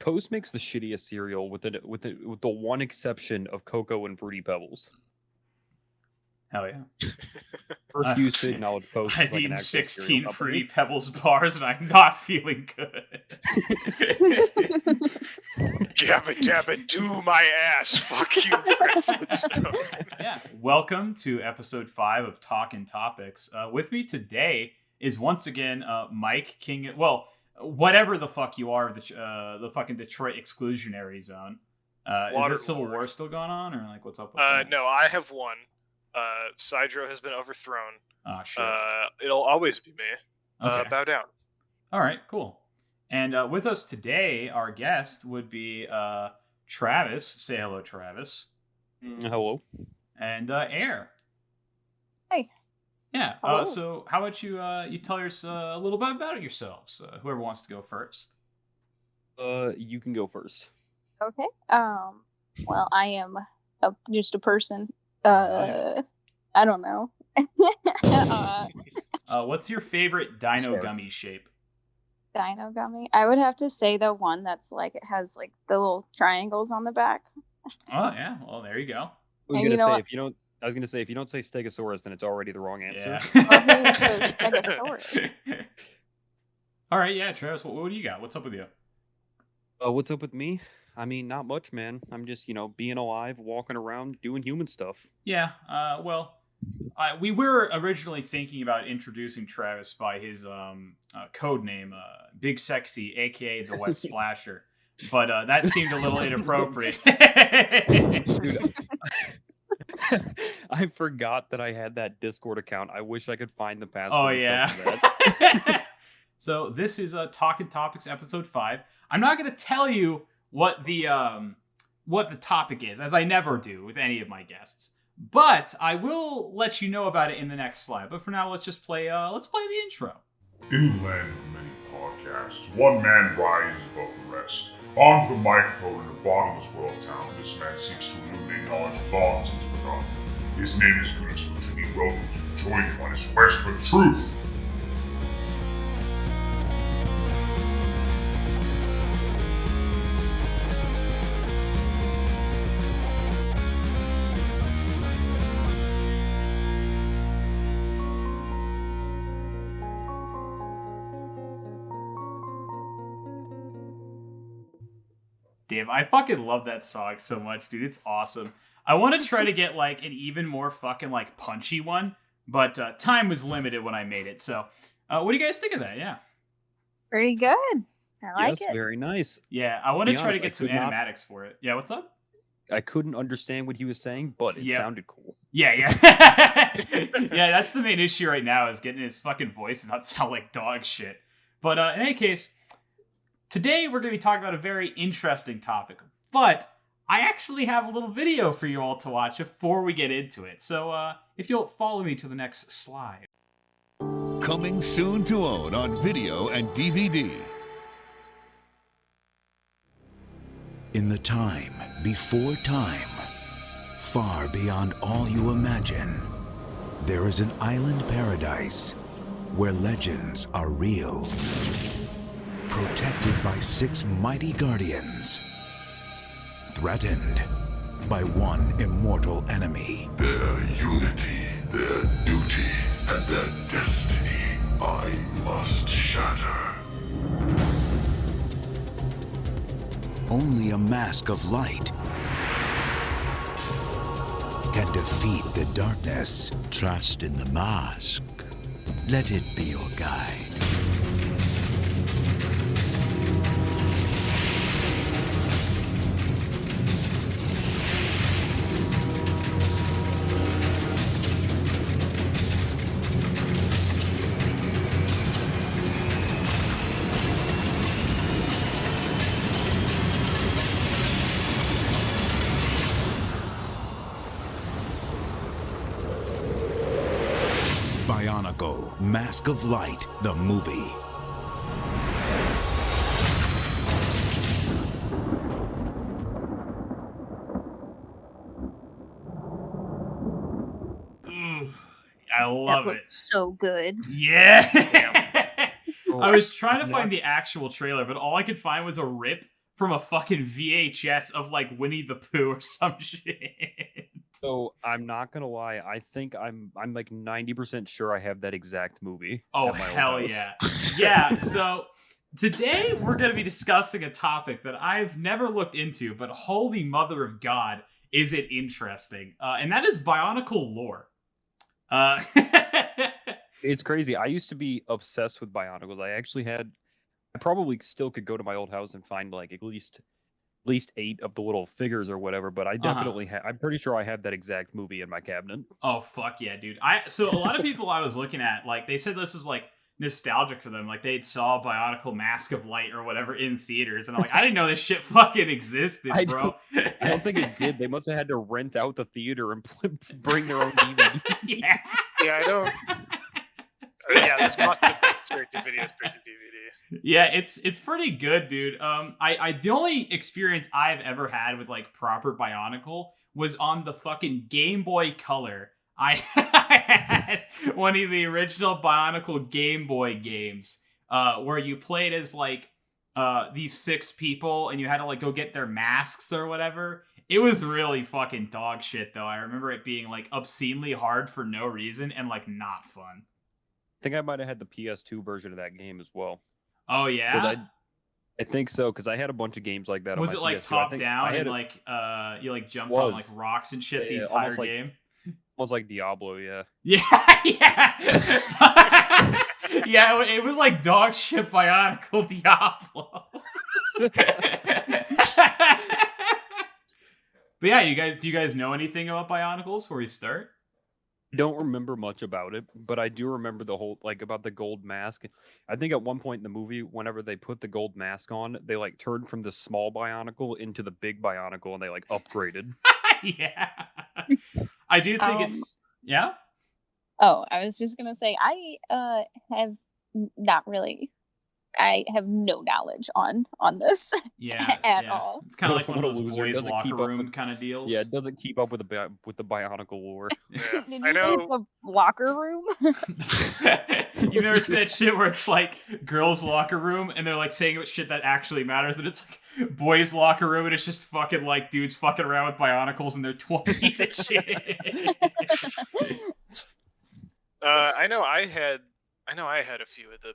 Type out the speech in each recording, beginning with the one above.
Post makes the shittiest cereal with the one exception of cocoa and fruity pebbles. Hell yeah. Refuse to acknowledge Post as I've like an eaten actual 16 cereal Fruity company. Pebbles bars and I'm not feeling good. Jabba dabba do my ass. Fuck you, Fred Flintstone. Yeah. Welcome to episode 5 of Talkin' Topics. With me today is once again Mike King. Well, whatever the fuck you are, the fucking Detroit exclusionary zone. Is the Civil War still going on, or like what's up with that? No, I have won. Sidro has been overthrown. Oh shit. It'll always be me. Okay. Bow down. All right, cool. And with us today, our guest would be Travis. Say hello, Travis. Hello. And Air. Hey. Yeah. So how about you tell us a little bit about yourselves? Whoever wants to go first. You can go first. Okay. Well, I am just a person. I don't know. What's your favorite dino gummy shape? Dino gummy? I would have to say the one that's like it has like the little triangles on the back. Oh yeah. Well, there you go. I was gonna say if you don't say Stegosaurus, then it's already the wrong answer. Yeah. Stegosaurus. All right, yeah, Travis. What do you got? What's up with you? What's up with me? I mean, not much, man. I'm just, being alive, walking around, doing human stuff. Yeah, well, we were originally thinking about introducing Travis by his code name, Big Sexy, a.k.a. the Wet Splasher, but that seemed a little inappropriate. Dude, I forgot that I had that Discord account. I wish I could find the password. Oh, yeah. So this is Talkin' Topics episode 5. I'm not going to tell you what the topic is, as I never do with any of my guests. But I will let you know about it in the next slide. But for now, let's just play the intro. In the land of many podcasts, one man rises above the rest. Armed with a microphone in a bottomless world town, this man seeks to illuminate knowledge of long since forgotten. His name is Good Exclusion. He welcomes you to join him on his quest for the truth. Damn, I fucking love that song so much, dude. It's awesome. I want to try to get like an even more fucking like punchy one, but time was limited when I made it. So, what do you guys think of that? Yeah, Pretty good. I like it. Yes, very nice. yeah. I want to Be try to honest, get some animatics for it. Yeah, what's up? I couldn't understand what he was saying, but it sounded cool. Yeah. Yeah, that's the main issue right now is getting his fucking voice and not sound like dog shit. But in any case, today we're going to be talking about a very interesting topic, but I actually have a little video for you all to watch before we get into it. So if you'll follow me to the next slide. Coming soon to own on video and DVD. In the time before time, far beyond all you imagine, there is an island paradise where legends are real. Protected by 6 mighty guardians. Threatened by one immortal enemy. Their unity, their duty, and their destiny I must shatter. Only a mask of light can defeat the darkness. Trust in the mask. Let it be your guide. Bionicle, Mask of Light, the movie. I love it. So good. Yeah. I was trying to find the actual trailer, but all I could find was a rip from a fucking VHS of like Winnie the Pooh or some shit. So I'm not gonna lie. I think I'm like 90% sure I have that exact movie. Oh at my old hell house. yeah. Yeah, so today we're going to be discussing a topic that I've never looked into, but holy mother of God, is it interesting. And that is Bionicle lore. It's crazy. I used to be obsessed with Bionicles. I probably still could go to my old house and find like at least 8 of the little figures or whatever, but I definitely I'm pretty sure I have that exact movie in my cabinet. Oh fuck yeah, dude. So a lot of people I was looking at, like, they said this was like nostalgic for them. Like they saw Bionicle Mask of Light or whatever in theaters, and I'm like, I didn't know this shit fucking existed, bro. I don't think it did. They must have had to rent out the theater and bring their own DVD. Yeah. Yeah, I don't. Yeah, there's lots of straight to video, straight to DVD. Yeah, it's pretty good, dude. I the only experience I've ever had with like proper Bionicle was on the fucking Game Boy Color. I had one of the original Bionicle Game Boy games, where you played as like these 6 people and you had to like go get their masks or whatever. It was really fucking dog shit though. I remember it being like obscenely hard for no reason and like not fun. I think I might have had the PS2 version of that game as well. Oh yeah. I think so, because I had a bunch of games like that. Was on it my like PS2. top I down had and it like you like jumped on like rocks and shit the entire almost like- game? almost like Diablo, yeah. Yeah, yeah. Yeah, it was like dog shit Bionicle Diablo. But yeah, do you guys know anything about Bionicles before we start? I don't remember much about it, but I do remember the whole like about the gold mask. I think at one point in the movie, whenever they put the gold mask on, they like turned from the small Bionicle into the big Bionicle, and they like upgraded. Yeah, I do think it's yeah. Oh, I was just gonna say I have not really. I have no knowledge on this Yeah, at yeah. all. It's kind of like one of What a those loser. boys' Doesn't keep locker up room with- kind of deals. Yeah, it doesn't keep up with the Bionicle lore. Yeah, Did I you say know. it's a locker room? You've never seen that shit where it's like girls' locker room and they're like saying shit that actually matters, and it's like boys' locker room and it's just fucking like dudes fucking around with Bionicles in their 20s and shit. I know I had a few of the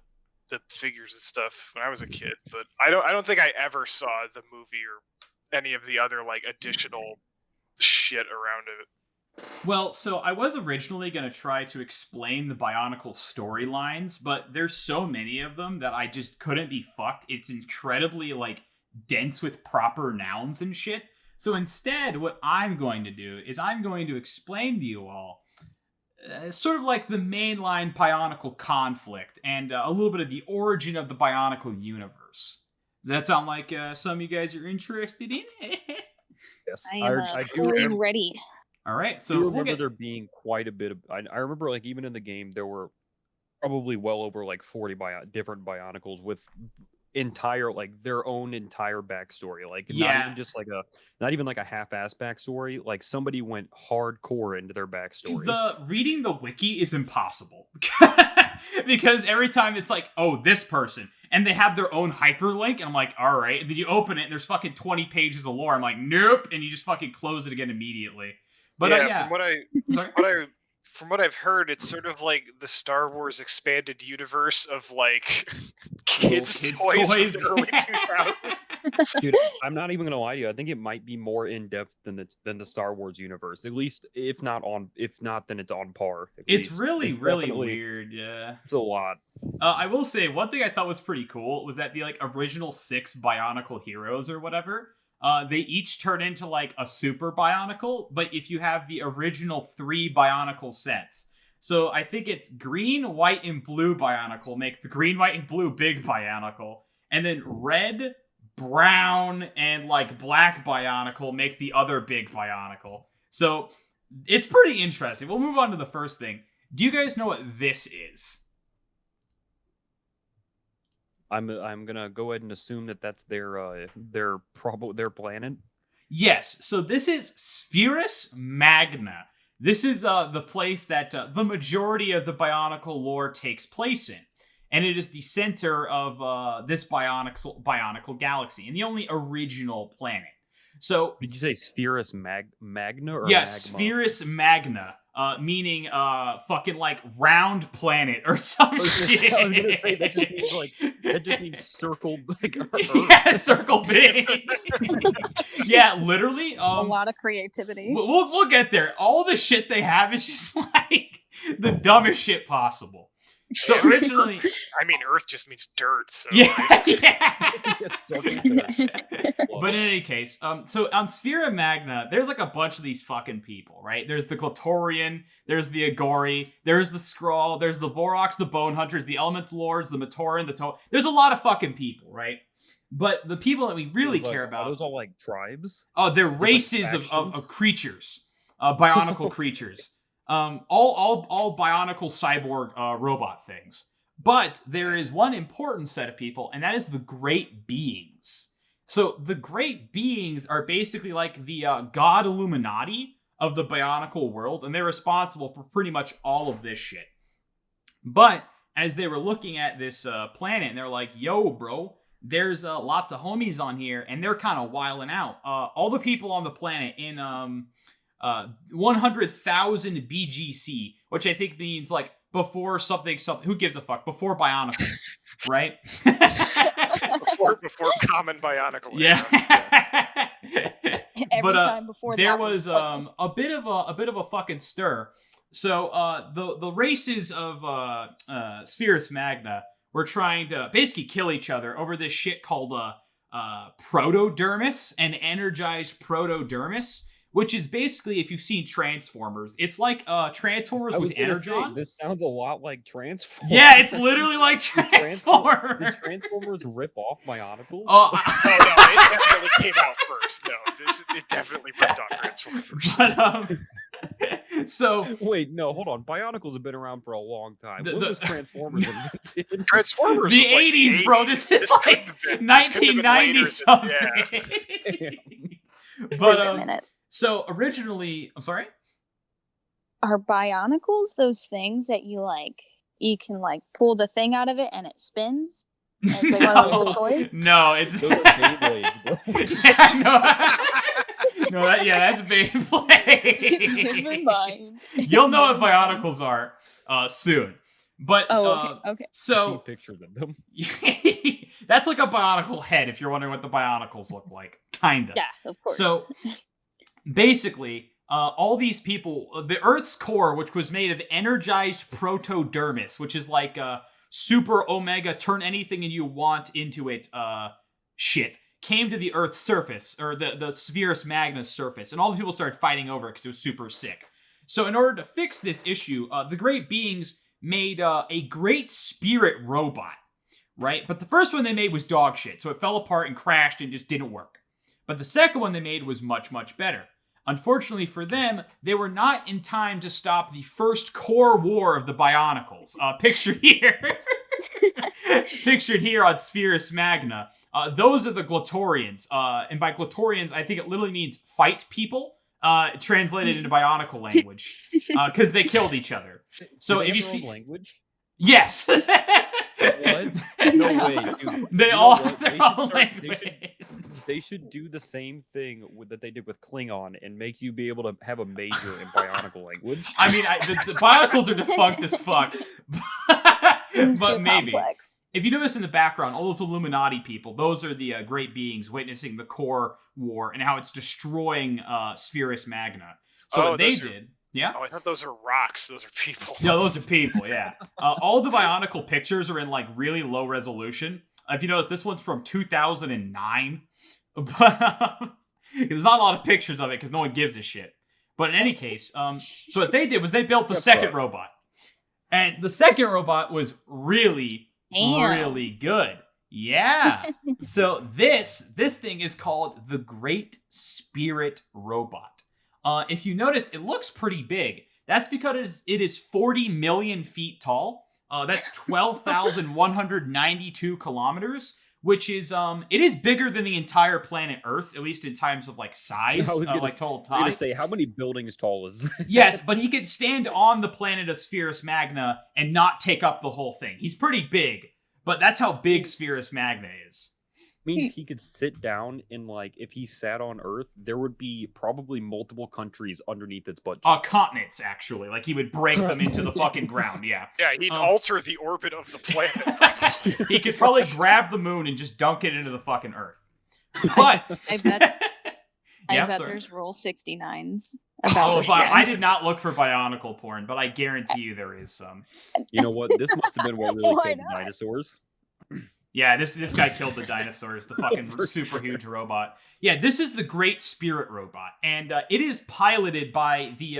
figures and stuff when I was a kid, but I don't think I ever saw the movie or any of the other like additional shit around it. Well, so I was originally going to try to explain the Bionicle storylines, but there's so many of them that I just couldn't be fucked. It's incredibly like dense with proper nouns and shit. So instead, what I'm going to do is I'm going to explain to you all sort of like the mainline Bionicle conflict and a little bit of the origin of the Bionicle universe. Does that sound like some of you guys are interested in? Yes, I am I do fully remember, ready. All right, I so do we'll remember get... there being quite a bit of. I remember like even in the game there were probably well over like 40 different Bionicles with entire like their own entire backstory, like Yeah. not even like a half-ass backstory. Like somebody went hardcore into their backstory. Reading the wiki is impossible because every time it's like, oh, this person, and they have their own hyperlink, and I'm like, all right, and then you open it and there's fucking 20 pages of lore. I'm like, nope, and you just fucking close it again immediately. But yeah, From what I've heard, it's sort of like the Star Wars expanded universe of like kids' toys from the early 2000s. Dude, I'm not even gonna lie to you. I think it might be more in depth than the Star Wars universe. At least, if not, then it's on par. It's least. really, It's really definitely- weird. Yeah. It's a lot. I will say one thing I thought was pretty cool was that the like original 6 Bionicle heroes or whatever, they each turn into like a super Bionicle, but if you have the original 3 Bionicle sets. So I think it's green, white, and blue Bionicle make the green, white, and blue big Bionicle, and then red, brown, and like black Bionicle make the other big Bionicle. So it's pretty interesting. We'll move on to the first thing. Do you guys know what this is? I'm gonna go ahead and assume that that's their planet. Yes, so this is Spherus Magna. This is the place that the majority of the Bionicle lore takes place in. and it is the center of this Bionicle galaxy, and the only original planet. So, did you say Spherus Magna or yeah, Magma? Spherus Magna, meaning fucking like round planet or some shit. I was gonna say that just means circle like Earth. Yeah, circle big. Yeah, literally. A lot of creativity. We'll get there. All the shit they have is just like the dumbest shit possible. So originally, I mean, Earth just means dirt. So yeah. But in any case, so on Sphera Magna, there's like a bunch of these fucking people, right? There's the Glatorian, there's the Agori, there's the Skrull, there's the Vorox, the Bone Hunters, the Elemental Lords, the Matoran, there's a lot of fucking people, right? But the people that we really care about, are those all like tribes? Oh, they're races of creatures, bionicle creatures. All bionicle cyborg robot things. But there is one important set of people, and that is the Great Beings. So the Great Beings are basically like the God Illuminati of the bionicle world, and they're responsible for pretty much all of this shit. But as they were looking at this planet, and they're like, yo, bro, there's lots of homies on here, and they're kind of wilding out. All the people on the planet in 100,000 BGC, which I think means like before something, who gives a fuck? Before Bionicles, right? before common Bionicle. Yeah. Every time before there that was a bit of a fucking stir. So the races of Spherus Magna were trying to basically kill each other over this shit called protodermis and energized protodermis, which is basically, if you've seen Transformers, it's like Transformers with Energon. This sounds a lot like Transformers. Yeah, it's literally like Transformers. Did Transformers rip off Bionicles? Oh, no, it definitely came out first. No, it definitely ripped off Transformers. But, so wait, no, hold on. Bionicles have been around for a long time. When was Transformers invented? Transformers the was like 80s, bro. This is like 1990 something. Wait But a minute. so originally, I'm sorry? Are Bionicles those things that you can like pull the thing out of it and it spins? And it's like one of those little toys? No, it's Those are Beyblades, bro. Yeah, no, that's Beyblade. Never mind. You'll know what Bionicles are soon. But okay. So pictures of them. That's like a Bionicle head, if you're wondering what the Bionicles look like. Kinda. Yeah, of course. So basically, all these people, the Earth's core, which was made of energized protodermis, which is like super omega, turn anything you want into it shit, came to the Earth's surface, or the Spherus Magna's surface, and all the people started fighting over it because it was super sick. So in order to fix this issue, the Great Beings made a Great Spirit robot, right? But the first one they made was dog shit, so it fell apart and crashed and just didn't work. But the second one they made was much, much better. Unfortunately for them, they were not in time to stop the first core war of the Bionicles. Pictured here. Pictured here on Spherus Magna. Those are the Glatorians. And by Glatorians, I think it literally means fight people, translated into Bionicle language. Because they killed each other. So if you see... language? Yes! What? No way, dude. They You know all what? their own language. They should do the same thing that they did with Klingon and make you be able to have a major in Bionicle language. I mean, the Bionicles are defunct as fuck. But maybe. Complex. If you notice in the background, all those Illuminati people, those are the Great Beings witnessing the core war and how it's destroying Spherus Magna. So what they did... Yeah. Oh, I thought those are rocks. Those are people. No, those are people. Yeah. All the Bionicle pictures are in like really low resolution. If you notice, this one's from 2009, but there's not a lot of pictures of it because no one gives a shit. But in any case, so what they did was they built the second robot, and the second robot was really good. Yeah. So this thing is called the Great Spirit Robot. If you notice, it looks pretty big. That's because it is 40 million feet tall. That's 12,192 kilometers, which is it is bigger than the entire planet Earth, at least in terms of like size, like total I'm gonna size. say, how many buildings tall is that? Yes, but he could stand on the planet of Spherus Magna and not take up the whole thing. He's pretty big, but that's how big Spherus Magna is. Means he could sit down and, like, if he sat on Earth, there would be probably multiple countries underneath its butt cheeks. Continents, actually. Like, he would break them into the fucking ground, yeah. Yeah, he'd alter the orbit of the planet. He could probably grab the moon and just dunk it into the fucking Earth. But... I bet Yeah, there's Rule 69s about this but guy. I did not look for Bionicle porn, but I guarantee you there is some. You know what? This must have been what really Why killed not? dinosaurs. Yeah, this guy killed the dinosaurs, the fucking super huge robot. Yeah, this is the Great Spirit Robot, and it is piloted by the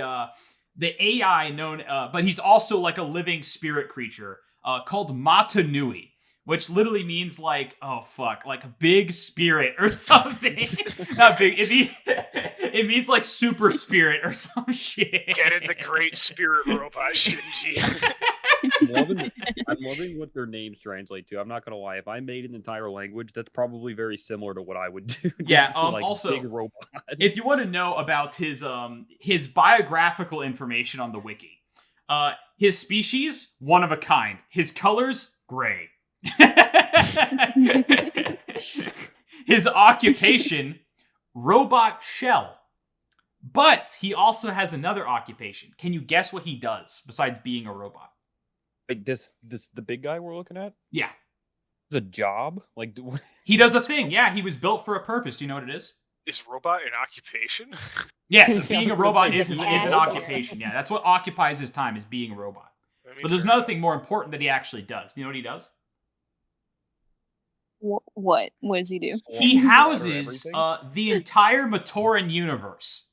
AI known, but he's also like a living spirit creature called Mata Nui, which literally means like, like a big spirit or something. Not big. It means like super spirit or some shit. Get in the Great Spirit Robot, Shinji. I'm loving what their names translate to. I'm not gonna lie. If I made an entire language, that's probably very similar to what I would do. Yeah. Like, Also, big robot. if you want to know about his biographical information on the wiki, his species, one of a kind. His colors, gray. His occupation, robot shell. But he also has another occupation. Can you guess what he does besides being a robot? Wait, this the big guy we're looking at? Yeah. It's a job? Like, He does a thing. Yeah, he was built for a purpose. Do you know what it is? Is robot an occupation? Yeah, so being a robot Is is it an an occupation. Yeah, that's what occupies his time, is being a robot. But there's another thing more important that he actually does. Do you know what he does? What does he do? He houses the entire Matoran universe.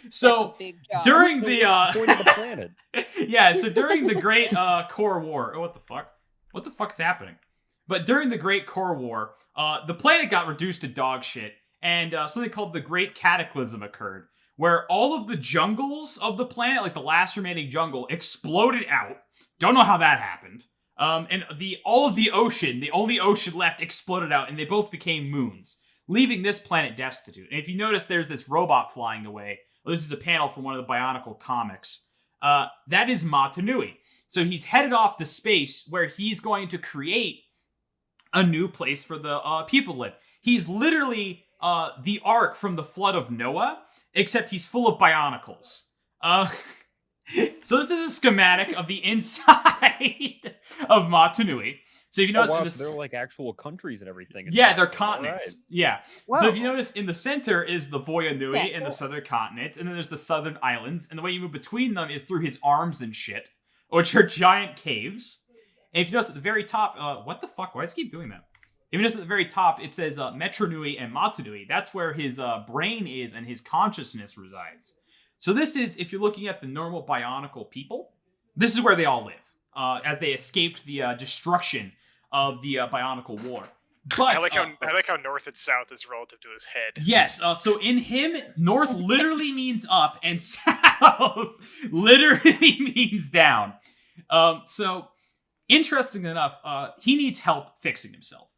So That's a big job. during the point of the planet. yeah, so during the Great Core War, what the fuck's happening? But during the Great Core War, the planet got reduced to dog shit, and something called the Great Cataclysm occurred, where all of the jungles of the planet, like the last remaining jungle, exploded out. Don't know how that happened. And all of the ocean, the only ocean left, exploded out, and they both became moons, leaving this planet destitute. And if you notice, there's this robot flying away. Well, this is a panel from one of the Bionicle comics. That is Mata Nui. So he's headed off to space, where he's going to create a new place for the people to live. He's literally the Ark from the flood of Noah, except he's full of Bionicles. So this is a schematic of the inside of Mata Nui. So if you notice, So they're like actual countries and everything. Yeah, they're continents. Right. Yeah. Whoa. So if you notice, in the center is the Voya Nui Yeah, and the cool. southern continents, and then there's the southern islands, and the way you move between them is through his arms and shit, which are giant caves. And if you notice at the very top, what the fuck? Why does he keep doing that? If you notice at the very top, it says Metro Nui and Mata Nui. That's where his brain is and his consciousness resides. So this is, if you're looking at the normal Bionicle people, this is where they all live, as they escaped the destruction of the Bionicle War. But I like how north and south is relative to his head. Yes, so in him, north literally means up, and south literally means down. So, interesting enough, he needs help fixing himself.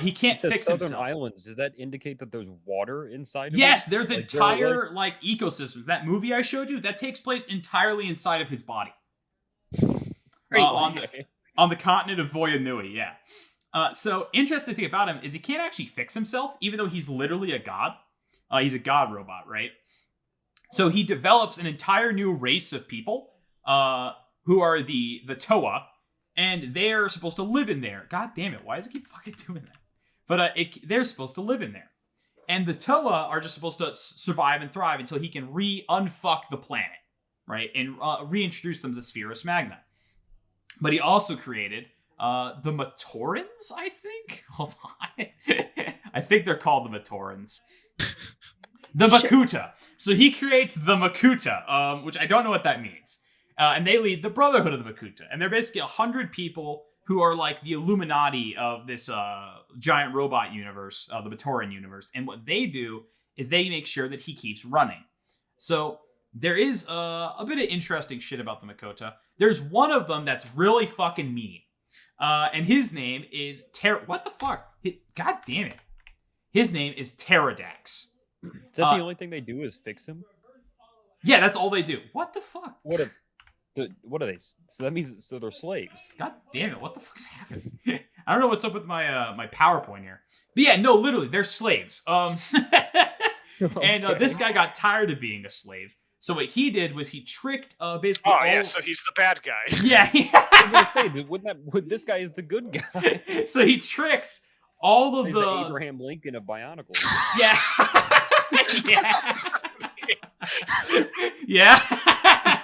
He can't fix Southern himself. Islands. Does that indicate that there's water inside of it? Yes, there's like, entire like ecosystems. That movie I showed you, that takes place entirely inside of his body. On the continent of Voya Nui, yeah. So, interesting thing about him is he can't actually fix himself, even though he's literally a god. He's a god robot, right? So he develops an entire new race of people who are the Toa, and they're supposed to live in there. God damn it, why does it keep fucking doing that? But they're supposed to live in there. And the Toa are just supposed to survive and thrive until he can unfuck the planet, right? And reintroduce them to Spherus Magna. But he also created the Matorans, I think? Hold on. I think they're called the Matorans. The Makuta. So he creates the Makuta, which I don't know what that means. And they lead the Brotherhood of the Makuta. And they're basically 100 people who are like the Illuminati of this giant robot universe, the Matoran universe. And what they do is they make sure that he keeps running. So there is a bit of interesting shit about the Makota. There's one of them that's really fucking mean. And his name is What the fuck? God damn it. His name is Pterodax. Is that the only thing they do is fix him? Yeah, that's all they do. What the fuck? What are they? So that means they're slaves. God damn it! What the fuck's happening? I don't know what's up with my my PowerPoint here. But yeah, no, literally, they're slaves. And this guy got tired of being a slave. So what he did was he tricked basically. Oh yeah, so he's the bad guy. Yeah. I was gonna say, this guy is the good guy. So he tricks all of He's the Abraham Lincoln of Bionicles. Yeah. Yeah. Yeah.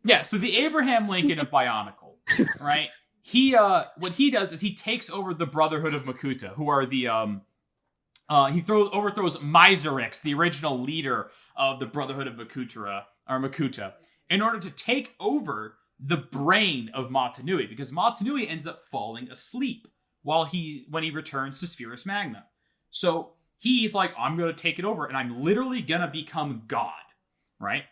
Yeah, so the Abraham Lincoln of Bionicle, right? He what he does is he takes over the Brotherhood of Makuta, who are the he overthrows Miserix, the original leader of the Brotherhood of Makuta, in order to take over the brain of Matanui, because Matanui ends up falling asleep when he returns to Spherus Magna. So he's like, I'm gonna take it over, and I'm literally gonna become God, right?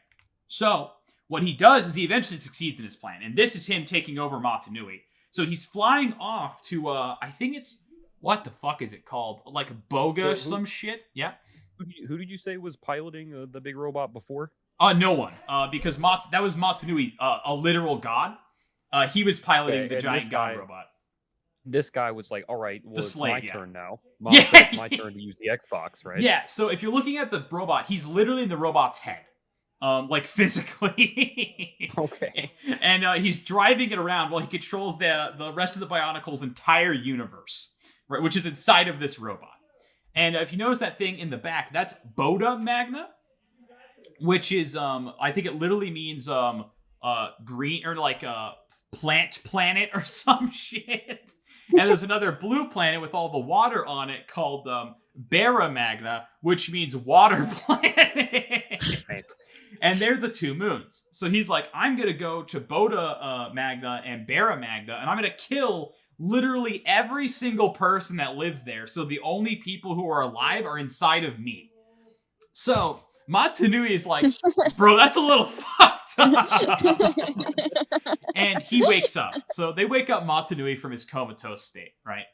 So what he does is he eventually succeeds in his plan, and this is him taking over Matanui. So he's flying off to, I think it's, what the fuck is it called? Like Boga, some shit? Yeah. Who did you say was piloting the big robot before? No one, because that was Matanui, a literal god. He was piloting the giant god robot. This guy was like, all right, well, it's my turn now. Yeah. It's my turn to use the Xbox, right? Yeah, so if you're looking at the robot, he's literally in the robot's head. Like physically. Okay. And he's driving it around while he controls the rest of the Bionicle's entire universe, right? Which is inside of this robot. And if you notice that thing in the back, that's Boda Magna, which is I think it literally means green or like plant planet or some shit. And there's another blue planet with all the water on it called Barra Magna, which means water planet. Nice. And they're the two moons. So he's like, I'm going to go to Boda Magna and Barra Magna, and I'm going to kill literally every single person that lives there. So the only people who are alive are inside of me. So Matanui is like, bro, that's a little fucked up. And he wakes up. So they wake up Matanui from his comatose state, right?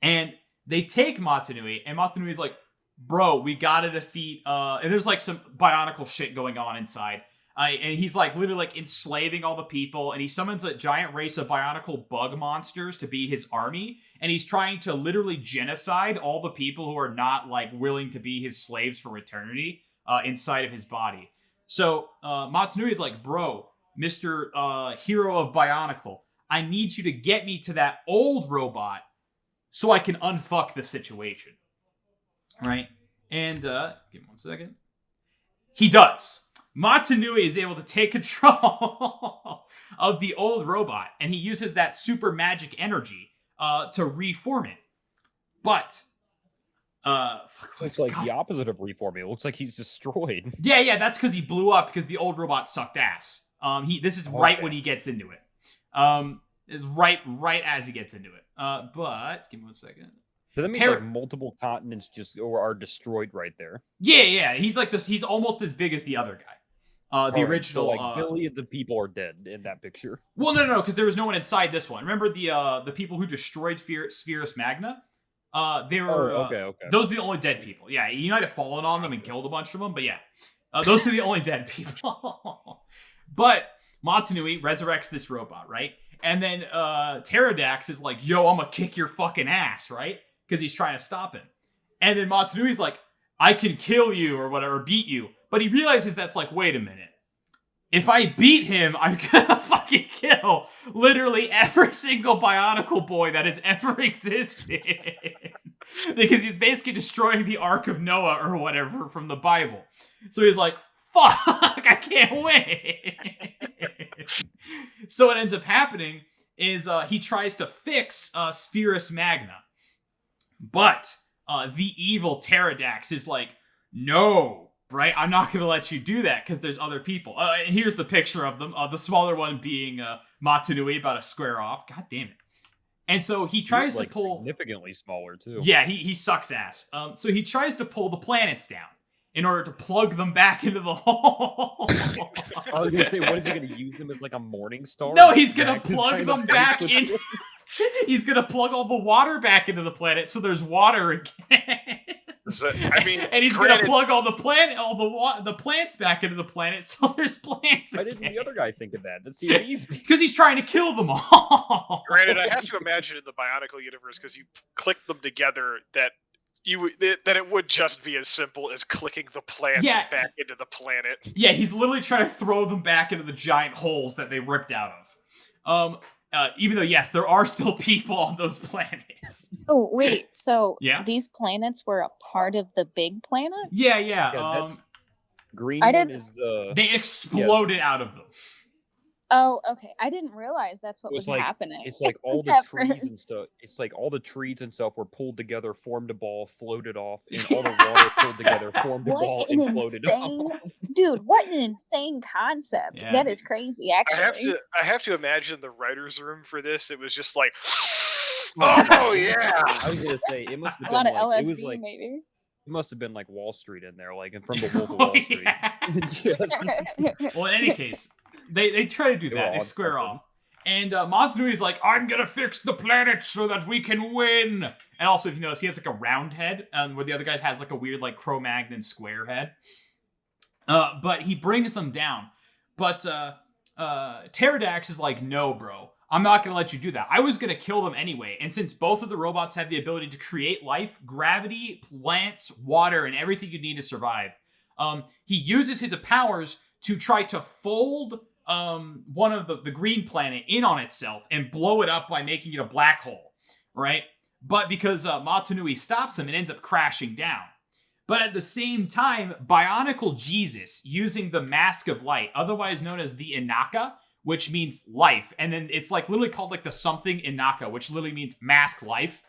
And they take Matanui, and Matanui's like, bro, we gotta defeat, and there's like some Bionicle shit going on inside. And he's like literally like enslaving all the people, and he summons a giant race of Bionicle bug monsters to be his army, and he's trying to literally genocide all the people who are not like willing to be his slaves for eternity inside of his body. So Matanui is like, bro, Mr. Hero of Bionicle, I need you to get me to that old robot so I can unfuck the situation. Right? And, give me one second. He does. Matanui is able to take control of the old robot, and he uses that super magic energy to reform it. But, it's like the opposite of reforming. It looks like he's destroyed. Yeah, that's because he blew up because the old robot sucked ass. This is right when he gets into it. Is right as he gets into it. But, give me one second. So that means like multiple continents are destroyed right there. Yeah. He's like this. He's almost as big as the other guy. The original. So like billions of people are dead in that picture. Well, no, because there was no one inside this one. Remember the people who destroyed Spherus Magna? They were. Okay. Those are the only dead people. Yeah, you might have fallen on them and killed a bunch of them, but yeah, those are the only dead people. But Matanui resurrects this robot, right? And then Pterodax is like, "Yo, I'm gonna kick your fucking ass," right? Because he's trying to stop him. And then Matanui's like, I can kill you or whatever, beat you. But he realizes that's like, wait a minute. If I beat him, I'm gonna fucking kill literally every single Bionicle boy that has ever existed. Because he's basically destroying the Ark of Noah or whatever from the Bible. So he's like, fuck, I can't win. So what ends up happening is he tries to fix Spherus Magna. But the evil Pterodax is like, no, right? I'm not going to let you do that because there's other people. Here's the picture of them. The smaller one being Matanui, about a square off. God damn it. And so he tries to pull... significantly smaller, too. Yeah, he sucks ass. So he tries to pull the planets down. in order to plug them back into the hole. I was gonna say, what is he gonna use them as like a morning star? No, he's gonna Smack his plug kind them of back face in. with- He's gonna plug all the water back into the planet, so there's water again. I mean, and he's granted, gonna plug all the the plants back into the planet, so there's plants Why again. didn't the other guy think of that? That seems easy. Because he's trying to kill them all. Granted, I have to imagine in the Bionicle universe, because you click them together, that it would just be as simple as clicking the plants back into the planet. Yeah, he's literally trying to throw them back into the giant holes that they ripped out of. Even though, yes, there are still people on those planets. Oh, wait. So Yeah? these planets were a part of the big planet? Yeah. That's green I one didn't- is the. They exploded out of them. Oh, okay. I didn't realize that's what So was it's like- happening. It's like all the At trees and first. stuff. It's like all the trees and stuff were pulled together, formed a ball, floated off, and all the water pulled together, formed a ball, What and an floated insane, off. dude! What an insane concept. Yeah. That is crazy. Actually, I have to imagine the writers' room for this. It was just like, oh yeah. I was gonna say it must have a been lot of like LSD, it was like maybe. it must have been like Wall Street in there, like from the Wolf of Wall Street. Just- Well, in any case, they try to do They that. were They on square something. off. And Matsunui's like, I'm gonna fix the planet so that we can win. And also, if you notice, he has like a round head, where the other guy has like a weird like Cro-Magnon square head. But he brings them down. But Pterodax is like, no, bro. I'm not gonna let you do that. I was gonna kill them anyway. And since both of the robots have the ability to create life, gravity, plants, water, and everything you need to survive, he uses his powers to try to fold one of the green planet in on itself and blow it up by making it a black hole, right? But because Matanui stops him, it ends up crashing down. But at the same time, Bionicle Jesus, using the Mask of Light, otherwise known as the Inaka, which means life, and then it's like literally called like the something Inaka, which literally means mask life.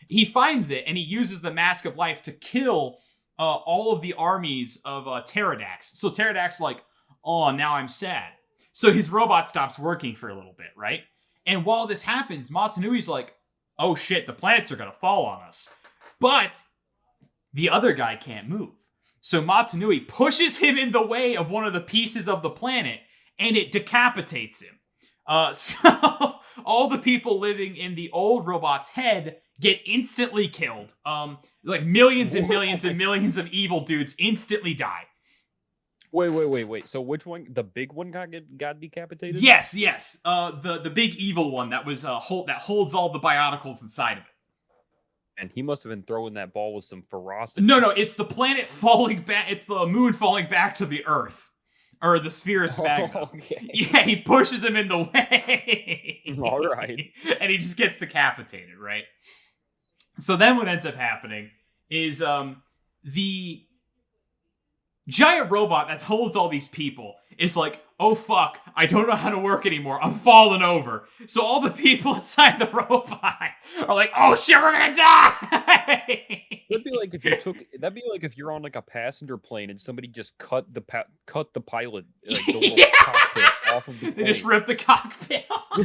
He finds it, and he uses the Mask of Life to kill all of the armies of Pterodax. So Pterodax like, oh, now I'm sad. So his robot stops working for a little bit, right? And while this happens, Matanui's like, oh shit, the planets are gonna fall on us. But the other guy can't move. So Matanui pushes him in the way of one of the pieces of the planet, and it decapitates him. So all the people living in the old robot's head get instantly killed. Like millions and millions and millions of evil dudes instantly die. Wait. So which one? The big one got decapitated? Yes. The big evil one that was that holds all the Bionicles inside of it. And he must have been throwing that ball with some ferocity. No, it's the planet falling back. It's the moon falling back to the Earth. Or the Spherus Magna. Okay. Yeah, he pushes him in the way. All right. And he just gets decapitated, right? So then what ends up happening is the giant robot that holds all these people is like, oh fuck, I don't know how to work anymore. I'm falling over. So all the people inside the robot are like, oh shit, we're gonna die! That'd be like if you're on like a passenger plane and somebody just cut the pilot, like the little cockpit off of the plane. They just rip the cockpit off.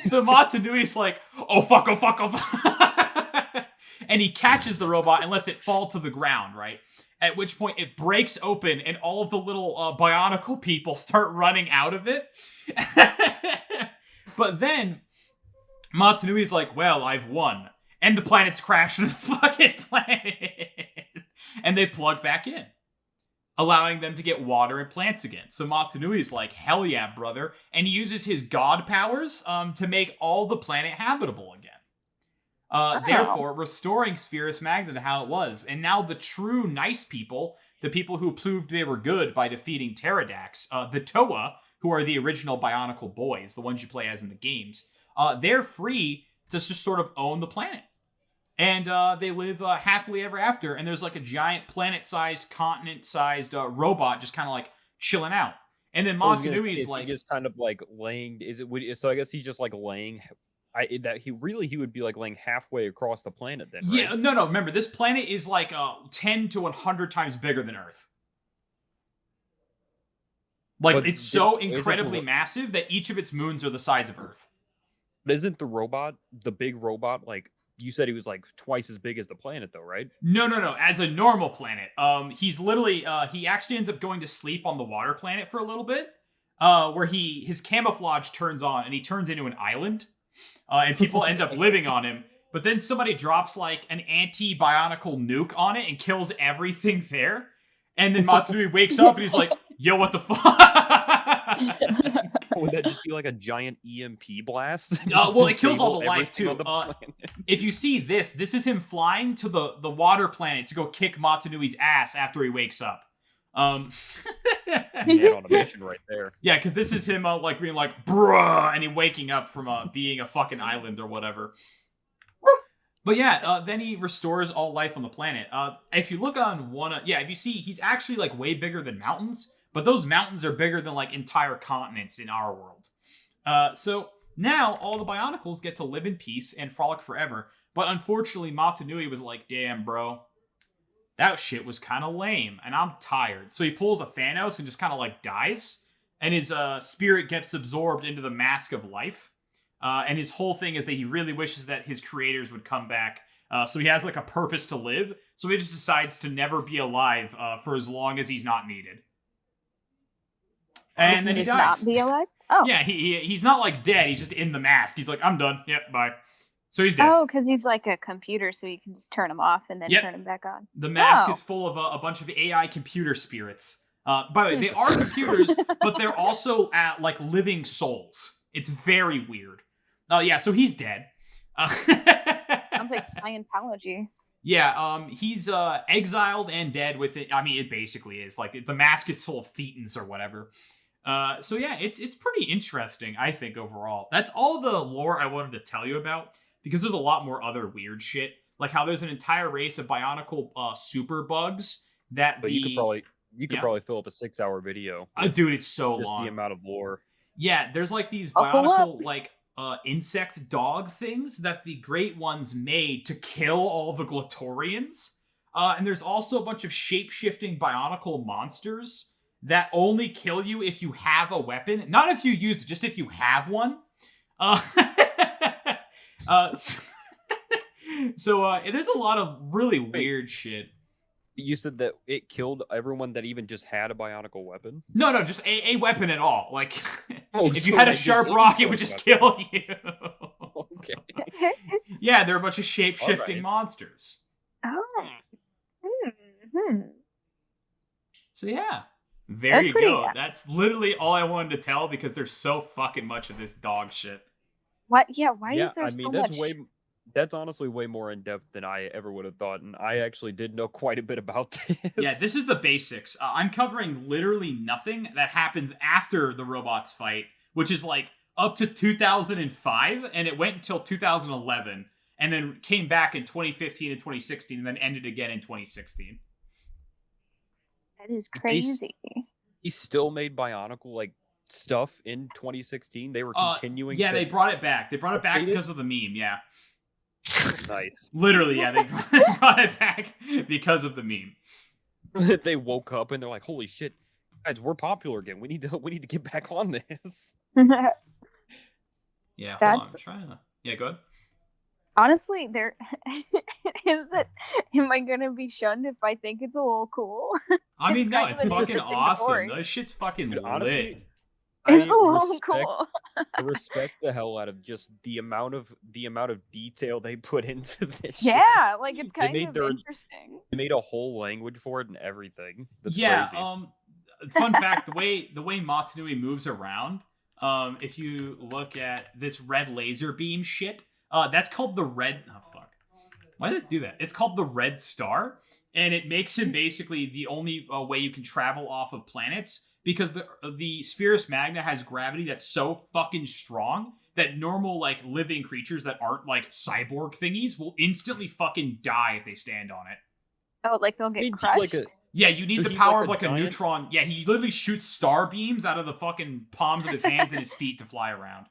So Matanui's like, oh fuck. And he catches the robot and lets it fall to the ground, right? At which point it breaks open and all of the little Bionicle people start running out of it. But then Matanui's like, well, I've won. And the planets crash into the fucking planet. And they plug back in, allowing them to get water and plants again. So Matanui's like, hell yeah, brother. And he uses his god powers to make all the planet habitable again. Therefore, restoring Spherus Magna to how it was. And now the true nice people, the people who proved they were good by defeating Pterodax, the Toa, who are the original Bionicle boys, the ones you play as in the games, they're free to just sort of own the planet. And they live happily ever after. And there's like a giant planet-sized, continent-sized robot just kind of like chilling out. And then Matanui's like, he just kind of like laying. So I guess he's just like laying. He would be like laying halfway across the planet then. Right? Yeah, no. Remember, this planet is like 10 to 100 times bigger than Earth. Like But it's so isn't the incredibly massive that each of its moons are the size of Earth. But isn't the big robot, like you said he was like twice as big as the planet, though, right? No. As a normal planet, he's literally he actually ends up going to sleep on the water planet for a little bit, where his camouflage turns on and he turns into an island, and people end up living on him. But then somebody drops like an anti-Bionicle nuke on it and kills everything there. And then Matsunui wakes up and he's like, "Yo, what the fuck?" Would that just be like a giant EMP blast? Well, it kills all the life Everything too. on the If you see this is him flying to the water planet to go kick Matsunui's ass after he wakes up. Man on a mission right there. Yeah, because this is him like being like, bruh, and he waking up from being a fucking island or whatever. But yeah, then he restores all life on the planet. If you look on one, if you see, he's actually like way bigger than mountains, but those mountains are bigger than like entire continents in our world. So now all the Bionicles get to live in peace and frolic forever. But unfortunately, Matanui was like, damn, bro, that shit was kind of lame, and I'm tired. So he pulls a Thanos and just kind of like dies, and his spirit gets absorbed into the mask of life. And his whole thing is that he really wishes that his creators would come back. So he has like a purpose to live. So he just decides to never be alive for as long as he's not needed. And then he dies. Not be alive? Oh. Yeah, he's not like dead. He's just in the mask. He's like, I'm done. Yep, bye. So he's dead. Oh, because he's like a computer, so you can just turn him off and then turn him back on. The mask is full of a bunch of AI computer spirits. By the way, they are computers, but they're also like living souls. It's very weird. So he's dead. Sounds like Scientology. Yeah, he's exiled and dead with it. I mean, it basically is. Like, the mask is full of thetans or whatever. So yeah, it's pretty interesting, I think, overall. That's all the lore I wanted to tell you about, because there's a lot more other weird shit. Like how there's an entire race of Bionicle super bugs that you could probably fill up a 6-hour video. Dude, it's so just long. The amount of lore. Yeah, there's like these Bionicle, like, insect dog things that the Great Ones made to kill all the Glatorians. And there's also a bunch of shape-shifting Bionicle monsters that only kill you if you have a weapon. Not if you use it, just if you have one. So there's a lot of really weird shit. You said that it killed everyone that even just had a Bionicle weapon? No, just a weapon at all. Like, if you had a sharp rock, it would just kill you. Okay. Yeah, they're a bunch of shape-shifting monsters. Oh. So yeah. There you go. That's literally all I wanted to tell, because there's so fucking much of this dog shit. What? Yeah, why is there so much? That's honestly way more in-depth than I ever would have thought, and I actually did know quite a bit about this. Yeah, this is the basics. I'm covering literally nothing that happens after the robots fight, which is like up to 2005, and it went until 2011, and then came back in 2015 and 2016, and then ended again in 2016. That is crazy. He still made Bionicle, like, stuff in 2016? They were continuing Yeah, they brought it back. They brought it back because of the meme, yeah. Nice. Literally, yeah, they brought it back because of the meme. They woke up and they're like, "Holy shit, guys, we're popular again. We need to get back on this." Yeah, hold on, I'm trying to. Yeah, go ahead. Honestly, there is it. Am I gonna be shunned if I think it's a little cool? I mean, no, it's fucking awesome. This shit's fucking lit. Honestly, it's a little cool. I respect the hell out of just the amount of detail they put into this. Yeah, shit. like it's kind of interesting. They made a whole language for it and everything. That's yeah. Crazy. Fun fact: the way Matanui moves around, if you look at this red laser beam shit, that's called the red. Oh fuck! Why does it do that? It's called the Red Star, and it makes him basically the only way you can travel off of planets. Because the Spherus Magna has gravity that's so fucking strong that normal, like, living creatures that aren't, like, cyborg thingies will instantly fucking die if they stand on it. Oh, like they'll get crushed? Yeah, you need the power of, like, a neutron. Yeah, he literally shoots star beams out of the fucking palms of his hands and his feet to fly around.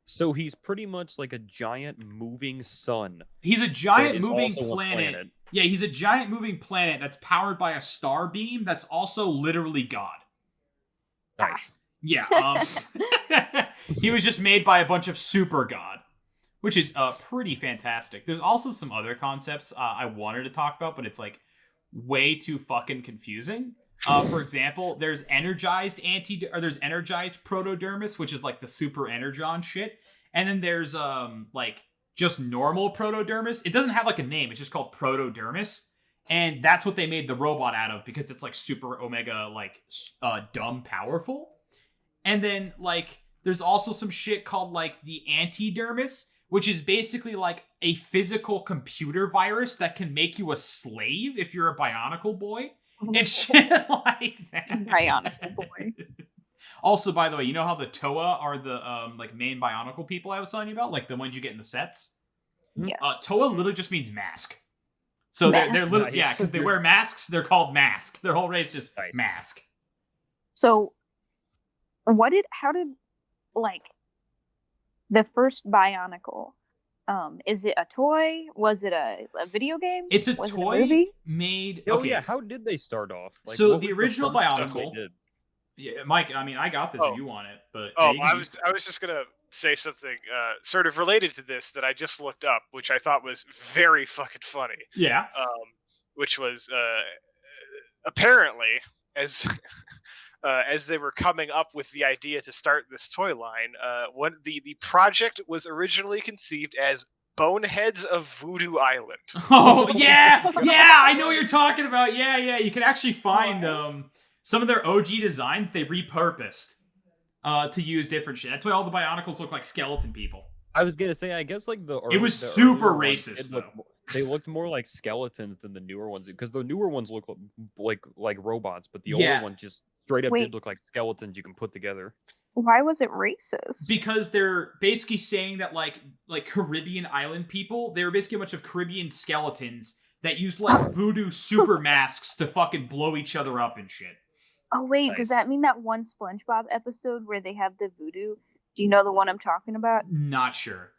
So he's pretty much like a giant moving sun. He's a giant moving planet. Yeah, he's a giant moving planet that's powered by a star beam that's also literally God. Nice. Yeah. He was just made by a bunch of super God. which is pretty fantastic. There's also some other concepts I wanted to talk about, but it's like way too fucking confusing. For example, there's energized protodermis, which is like the super energon shit, and then there's like just normal protodermis. It doesn't have like a name; it's just called protodermis, and that's what they made the robot out of because it's like super omega like dumb powerful. And then like there's also some shit called like the antidermis, which is basically like a physical computer virus that can make you a slave if you're a Bionicle boy. And shit like that. Bionicle boy. Also, by the way, you know how the Toa are the like main Bionicle people I was telling you about? Like the ones you get in the sets? Yes. Toa literally just means mask. So they're literally, Nice. yeah, because they wear masks, they're called mask. Their whole race just Nice. mask. So, how did, like, the first Bionicle, is it a toy? Was it a video game? It's a Was toy it a movie? made. Oh Okay. yeah, how did they start off? Like, So what the was original first stuff Bionicle- they did? Yeah, Mike, I mean, I got this Oh. if you want it, but Oh, yeah, you can I was just gonna say something sort of related to this that I just looked up, which I thought was very fucking funny. yeah. Which was apparently as as they were coming up with the idea to start this toy line, when the project was originally conceived as Boneheads of Voodoo Island. Oh yeah, I know what you're talking about. Yeah. You can actually find some of their OG designs they repurposed to use different shit. That's why all the Bionicles look like skeleton people. I was gonna say, I guess like the It was the super earlier ones, racist, it looked- they looked more like skeletons than the newer ones, because the newer ones look like robots, but the Yeah. older ones just straight up Wait. did look like skeletons you can put together. Why was it racist? Because they're basically saying that like Caribbean island people, they were basically a bunch of Caribbean skeletons that used like voodoo super masks to fucking blow each other up and shit. Oh wait, Nice. does that mean that one SpongeBob episode where they have the voodoo? Do you know the one I'm talking about? Not sure.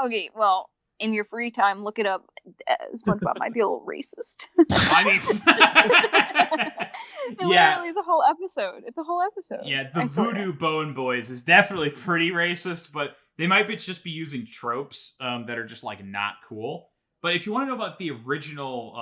Okay, well, in your free time, look it up. SpongeBob might be a little racist. I mean, yeah. Literally, it's a whole episode. It's a whole episode. Yeah, the I swear. Voodoo Bone Boys is definitely pretty racist, but they might just be using tropes that are just like not cool. But if you want to know about the original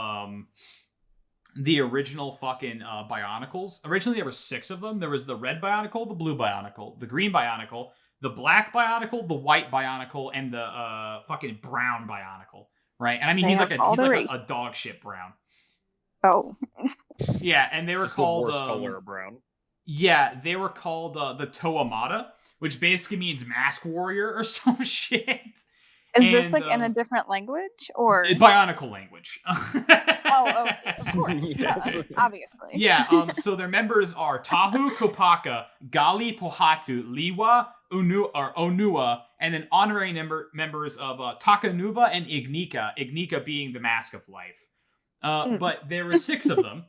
fucking Bionicles, originally there were 6 of them. There was the red Bionicle, the blue Bionicle, the green Bionicle, the black Bionicle, the white Bionicle, and the fucking brown Bionicle. Right? And I mean, They he's have like all the a dog shit brown. Oh, Yeah, and they were Just the called worst color of brown. yeah, they were called the Toamata, which basically means mask warrior or some shit. is this And, like in a different language or? Bionicle language? Oh, of course, Yes. obviously. Yeah, so their members are Tahu, Kopaka, Gali, Pohatu, Liwa, Onua, and then honorary members of Takanuva and Ignika, Ignika being the mask of life. But there were 6 of them,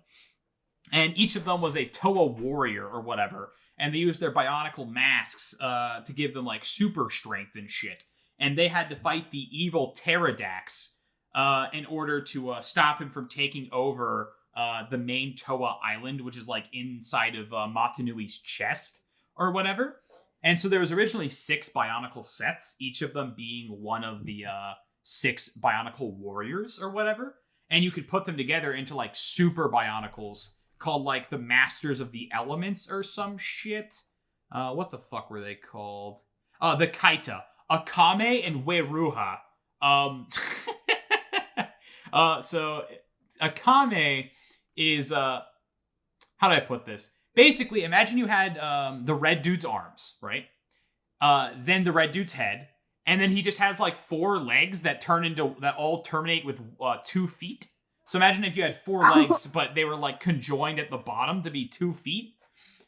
and each of them was a Toa warrior or whatever, and they used their Bionicle masks to give them like super strength and shit. And they had to fight the evil Pterodax in order to stop him from taking over the main Toa island, which is like inside of Matanui's chest or whatever. And so there was originally 6 Bionicle sets, each of them being one of the 6 Bionicle warriors or whatever. And you could put them together into like super Bionicles called like the Masters of the Elements or some shit. What the fuck were they called? The Kaita, Akame, and Weruha. So Akame is how do I put this? Basically, imagine you had the red dude's arms, right? Then the red dude's head, and then he just has like 4 legs that all terminate with 2 feet. So imagine if you had 4 legs, but they were like conjoined at the bottom to be 2 feet.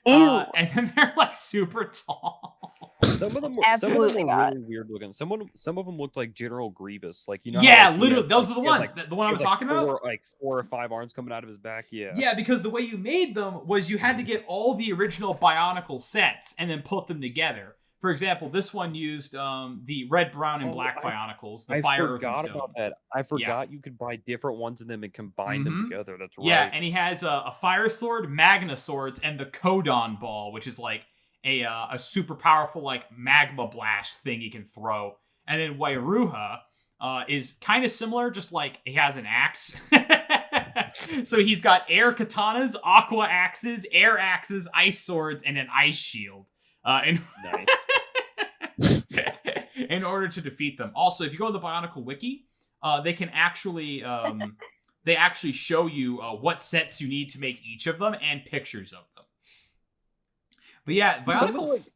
Ew. And then they're like super tall. Some of them were, Absolutely not. really weird looking. Some of them looked like General Grievous, like you know. Yeah, how, like, literally, had, those like, are the he had, ones. like, The one he I'm had, talking about. 4 or 5 arms coming out of his back. Yeah. Yeah, because the way you made them was you had to get all the original Bionicle sets and then put them together. For example, this one used the red, brown, and black Bionicles, the I Fire, Earth, and forgot Stone. about that. I forgot you could buy different ones of them and combine them together. That's right. Yeah, and he has a Fire Sword, Magna Swords, and the Codon Ball, which is like a super powerful like magma blast thing he can throw. And then Wairuha is kind of similar, just like he has an axe. So he's got air katanas, aqua axes, air axes, ice swords, and an ice shield. Nice. In order to defeat them. Also, if you go to the Bionicle wiki, they can actually they actually show you what sets you need to make each of them and pictures of them. But yeah, Bionicles.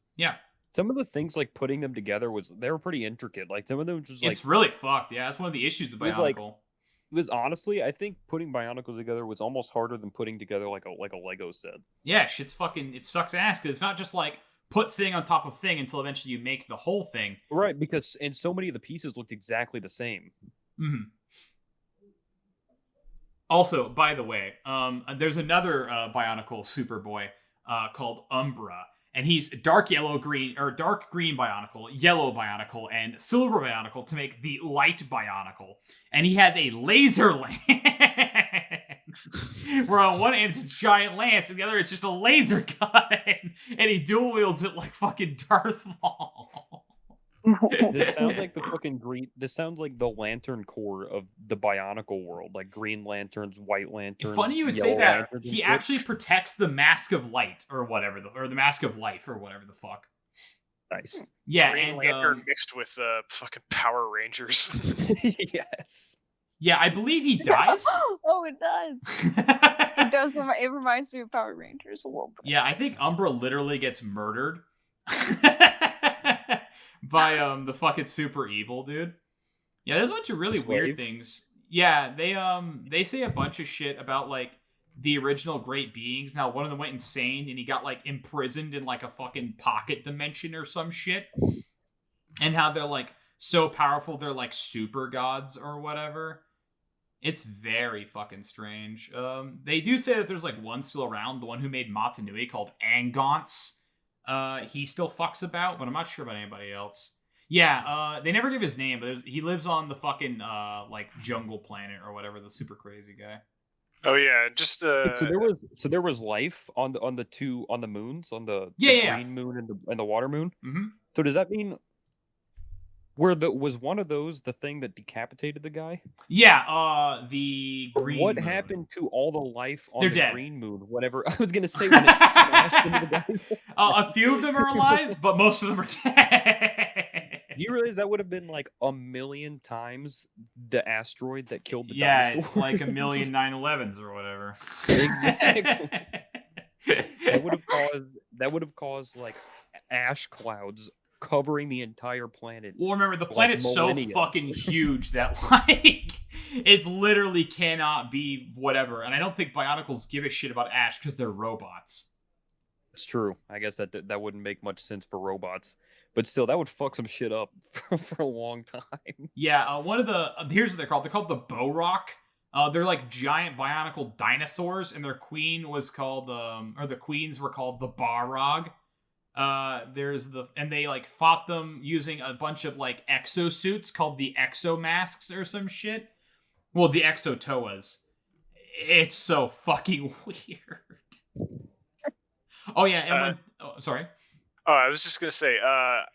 Some of the things like putting them together they were pretty intricate. Like some of them just like it's really fucked. Yeah, that's one of the issues with Bionicle. It was honestly, I think putting Bionicles together was almost harder than putting together like a Lego set. Yeah, shit's fucking. It sucks ass because it's not just like put thing on top of thing until eventually you make the whole thing. Right, because and so many of the pieces looked exactly the same. Mm-hmm. Also, by the way, there's another Bionicle Superboy called Umbra, and he's dark green Bionicle, yellow Bionicle, and silver Bionicle to make the light Bionicle. And he has a laser lance, where on one end it's a giant lance, and the other it's just a laser gun, and he dual wields it like fucking Darth Maul. This sounds like the fucking green. This sounds like the Lantern Corps of the Bionicle world, like green lanterns, white lanterns. Funny you would say that. He actually protects the Mask of Light or whatever, or the Mask of Life or whatever the fuck. Nice. Yeah, Green Lantern mixed with fucking Power Rangers. Yes. Yeah, I believe he dies. Oh, it does. It does. It reminds me of Power Rangers a little bit. Yeah, I think Umbra literally gets murdered. By the fucking super evil dude. Yeah, there's a bunch of really weird things. Yeah, they say a bunch of shit about like the original great beings. Now one of them went insane and he got like imprisoned in like a fucking pocket dimension or some shit. And how they're like so powerful they're like super gods or whatever. It's very fucking strange. They do say that there's like one still around, the one who made Matanui called Angance. He still fucks about, but I'm not sure about anybody else. Yeah, they never give his name, but he lives on the fucking like jungle planet or whatever, the super crazy guy. Oh yeah, just So there was life on the moons, on the green moon and the water moon. Mm-hmm. So does that mean was one of those the thing that decapitated the guy? Yeah, the green What moon. happened to all the life on They're the dead. green moon? Whatever. I was gonna say when it smashed into the guys. A few of them are alive, but most of them are dead. Do you realize that would have been like 1,000,000 times the asteroid that killed the dinosaurs? Yeah, it's like 1,000,000 9/11s or whatever. Exactly. That would have caused like ash clouds covering the entire planet. Well, remember, the planet's so fucking huge that, like, it literally cannot be whatever. And I don't think Bionicles give a shit about ash because they're robots. It's true. I guess that wouldn't make much sense for robots. But still, that would fuck some shit up for a long time. Yeah, one of the... here's what they're called. They're called the Bow-Rock. They're like giant Bionicle dinosaurs, and their queen was called... or the queens were called the Barog. And they like fought them using a bunch of like exosuits called the Exomasks or some shit. Well, the Exotoas. It's so fucking weird. Oh yeah, and sorry. Oh, I was just gonna say, I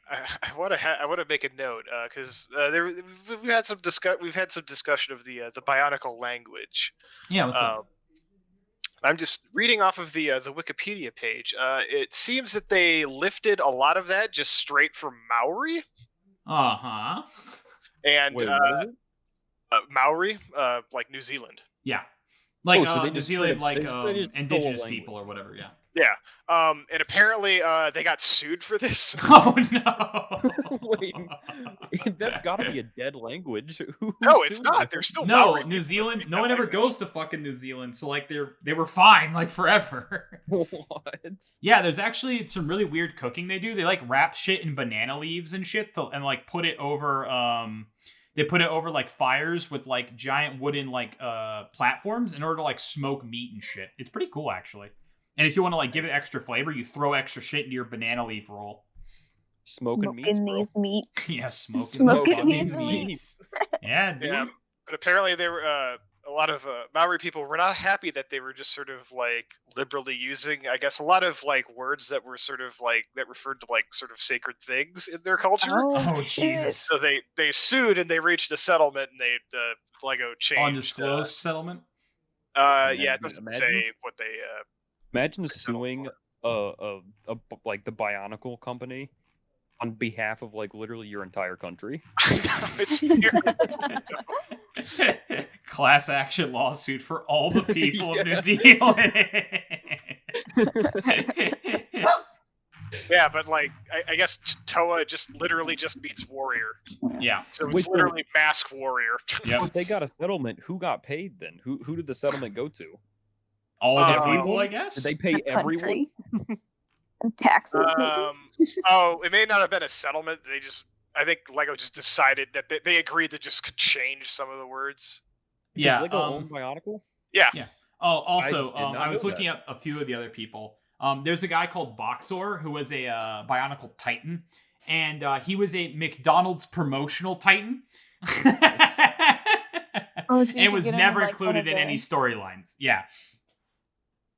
want to make a note because we've had some discussion of the Bionicle language. Yeah, what's up? I'm just reading off of the Wikipedia page. It seems that they lifted a lot of that just straight from Maori. Uh-huh. And Wait, what is it? Maori, like New Zealand. Yeah. Like so New Zealand, like indigenous people or whatever, yeah. Yeah. And apparently they got sued for this. Oh no. Wait, that's got to be a dead language. No, it's not. They're still Maori. New Zealand. No one ever goes to fucking New Zealand, so like they were fine like forever. What? Yeah, there's actually some really weird cooking they do. They like wrap shit in banana leaves and shit, and like put it over. They put it over like fires with like giant wooden like platforms in order to like smoke meat and shit. It's pretty cool actually. And if you want to like give it extra flavor, you throw extra shit into your banana leaf roll. Smoking these meats. Yeah, smoking these meats. Yeah, dude. Yeah, but apparently they were a Maori people were not happy that they were just sort of like liberally using, I guess, a lot of like words that were sort of like that referred to like sort of sacred things in their culture. Oh, shit. Jesus. So they sued and they reached a settlement, and Lego changed. Undisclosed settlement? Yeah, it doesn't say what they. Imagine suing like the Bionicle company on behalf of like literally your entire country. It's Class action lawsuit for all the people of New Zealand. Yeah, but like I guess Toa literally just means warrior. Yeah. So it's literally mask warrior. Yeah. If they got a settlement, who got paid then? Who did the settlement go to? All the people, I guess. Did they pay everyone? Taxes, maybe. It may not have been a settlement. I think Lego just decided that they agreed to just change some of the words. Yeah. Did Lego own Bionicle? Yeah. Yeah. Oh, also, I was know looking up a few of the other people. There's a guy called Boxor who was a Bionicle Titan, and he was a McDonald's promotional Titan. So it was never included in any storylines. Yeah.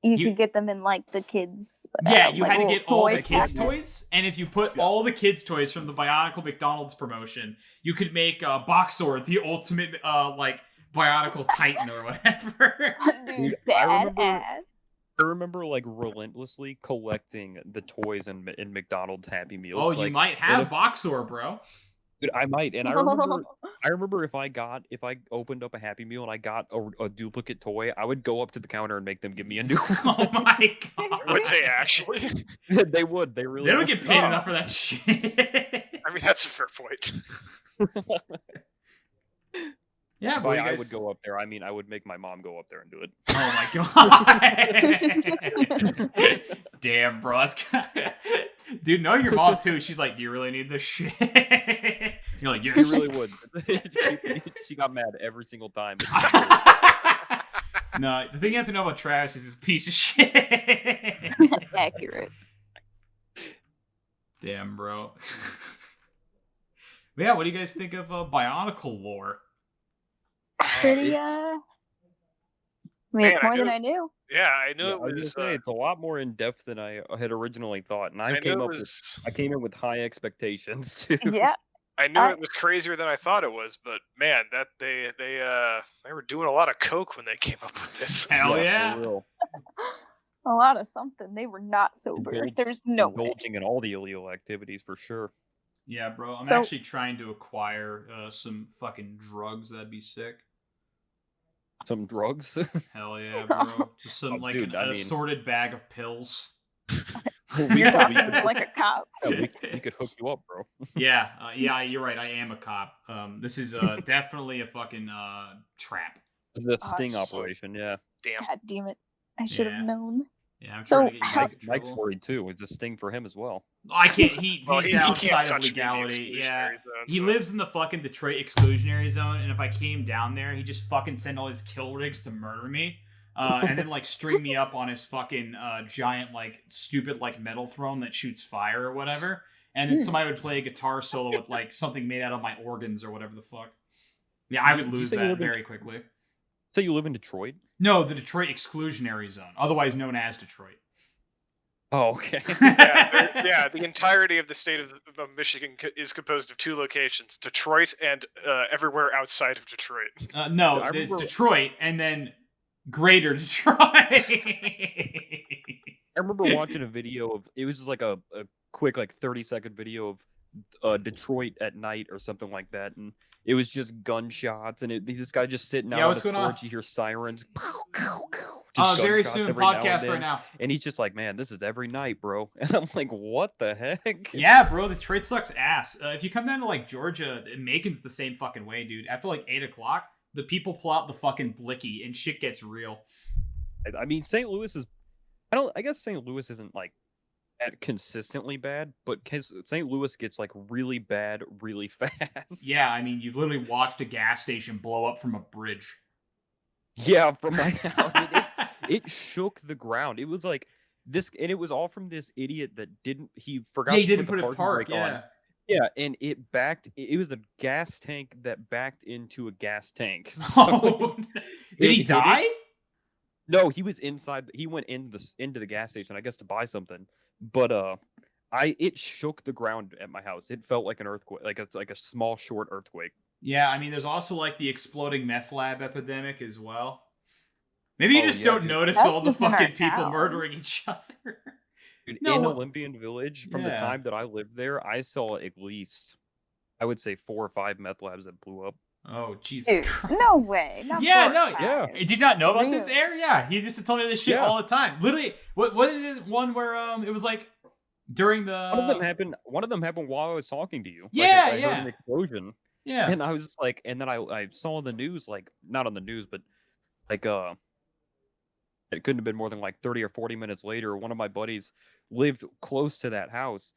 You could get them in like the kids. Yeah, you had to get all the kids' cabinet. toys, and if you put all the kids' toys from the Bionicle McDonald's promotion, you could make Boxor the ultimate like Bionicle Titan or whatever. Dude, I remember like relentlessly collecting the toys in McDonald's Happy Meals. Oh, like, you might have Boxor, bro. Dude, I might, and I remember if I opened up a Happy Meal and I got a duplicate toy, I would go up to the counter and make them give me a new one. Oh my god! Would they actually? They would. They really. They don't would. get paid enough for that shit. I mean, that's a fair point. Yeah, but I would go up there. I mean, I would make my mom go up there and do it. Oh my god! Damn, bro. That's dude, know your mom too. She's like, "Do you really need this shit?" You're like, "Yes." She really would. She got mad every single time. No, the thing you have to know about Travis is he's a piece of shit. Accurate. Damn, bro. But yeah, what do you guys think of Bionicle lore? Pretty, I mean, it's more than I knew. Yeah, I knew Yeah, it was. I was gonna say it's a lot more in depth than I had originally thought, and I came in with high expectations too. Yeah. I knew it was crazier than I thought it was, but man, that they were doing a lot of coke when they came up with this. Hell yeah! For real. A lot of something. They were not sober. There's no way. Indulging in all the illegal activities for sure. Yeah, bro. I'm actually trying to acquire some fucking drugs. That'd be sick. Some drugs? Hell yeah, bro. Just some an assorted bag of pills. You're talking like a cop. Yeah, we could hook you up, bro. Yeah, you're right. I am a cop. This is definitely a fucking trap. The sting operation, yeah. Damn. God damn it. I should have known. Yeah, I'm so Mike's worried too. It's a sting for him as well. I can't. He's outside of touch legality. Yeah, zone, he lives in the fucking Detroit exclusionary zone, and if I came down there, he'd just fucking send all his kill rigs to murder me, and then like string me up on his fucking giant like stupid like metal throne that shoots fire or whatever, and then somebody would play a guitar solo with like something made out of my organs or whatever the fuck. Yeah, I would lose that very quickly. So you live in Detroit? No, the Detroit exclusionary zone, otherwise known as Detroit. Oh, okay. Yeah, the entirety of the state of Michigan is composed of two locations: Detroit and everywhere outside of Detroit. No, it's Detroit and then Greater Detroit. I remember watching a video of it was just like a quick like 30-second video of Detroit at night or something like that, and it was just gunshots and this guy just sitting out on his porch. You hear sirens. Very soon podcast right now. And he's just like, man, this is every night, bro. And I'm like, what the heck? Yeah, bro, Detroit sucks ass. If you come down to like Georgia, Macon's the same fucking way, dude. After like 8 o'clock, the people pull out the fucking blicky and shit gets real. I mean, St. Louis is. I guess St. Louis isn't like consistently bad, but St. Louis gets like really bad really fast. Yeah, I mean, you've literally watched a gas station blow up from a bridge. Yeah, from my house. It shook the ground. It was like this, and it was all from this idiot that he forgot. Yeah, he to didn't put it park. Yeah. Yeah, and it was a gas tank that backed into a gas tank. So Oh, did he hit it. die? No, he was inside. He went into the gas station, I guess, to buy something. But it shook the ground at my house. It felt like an earthquake, like it's like a small, short earthquake. Yeah, I mean, there's also like the exploding meth lab epidemic as well. Maybe you Oh, just yeah, don't dude. notice That's all the just in our fucking people town. murdering each other. Dude, No, in what- Olympian Village, from the Yeah. time that I lived there, I saw at least, I would say, 4 or 5 meth labs that blew up. Oh, Jesus Dude, Christ. no way. Not Yeah, 4 or no, 5. yeah. Did you not know about this, Really? Air? Yeah, he just told me this shit Yeah. all the time. Literally, what is this one where it was like during the One of them happened. One of them happened while I was talking to you. Yeah, I heard yeah. an explosion, yeah. and I was just like, and then I saw on the news, like not on the news, but like it couldn't have been more than like 30 or 40 minutes later. One of my buddies lived close to that house,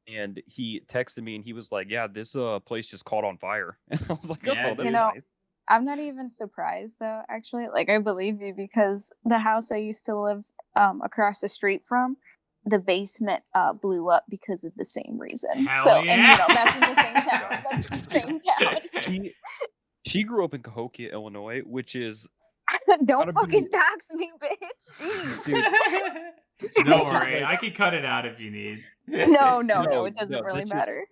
and he texted me, and he was like, "Yeah, this place just caught on fire." And I was like, Yeah, "Oh, that's dude. nice." I'm not even surprised though, actually. Like, I believe you because the house I used to live across the street from, the basement blew up because of the same reason. Hell so, yeah. and that's in the same town. That's the same town. She grew up in Cahokia, Illinois, which is Don't Gotta fucking be- dox me, bitch. Jeez. Don't worry, I can cut it out if you need. No, No, it doesn't no, really that's just- matter.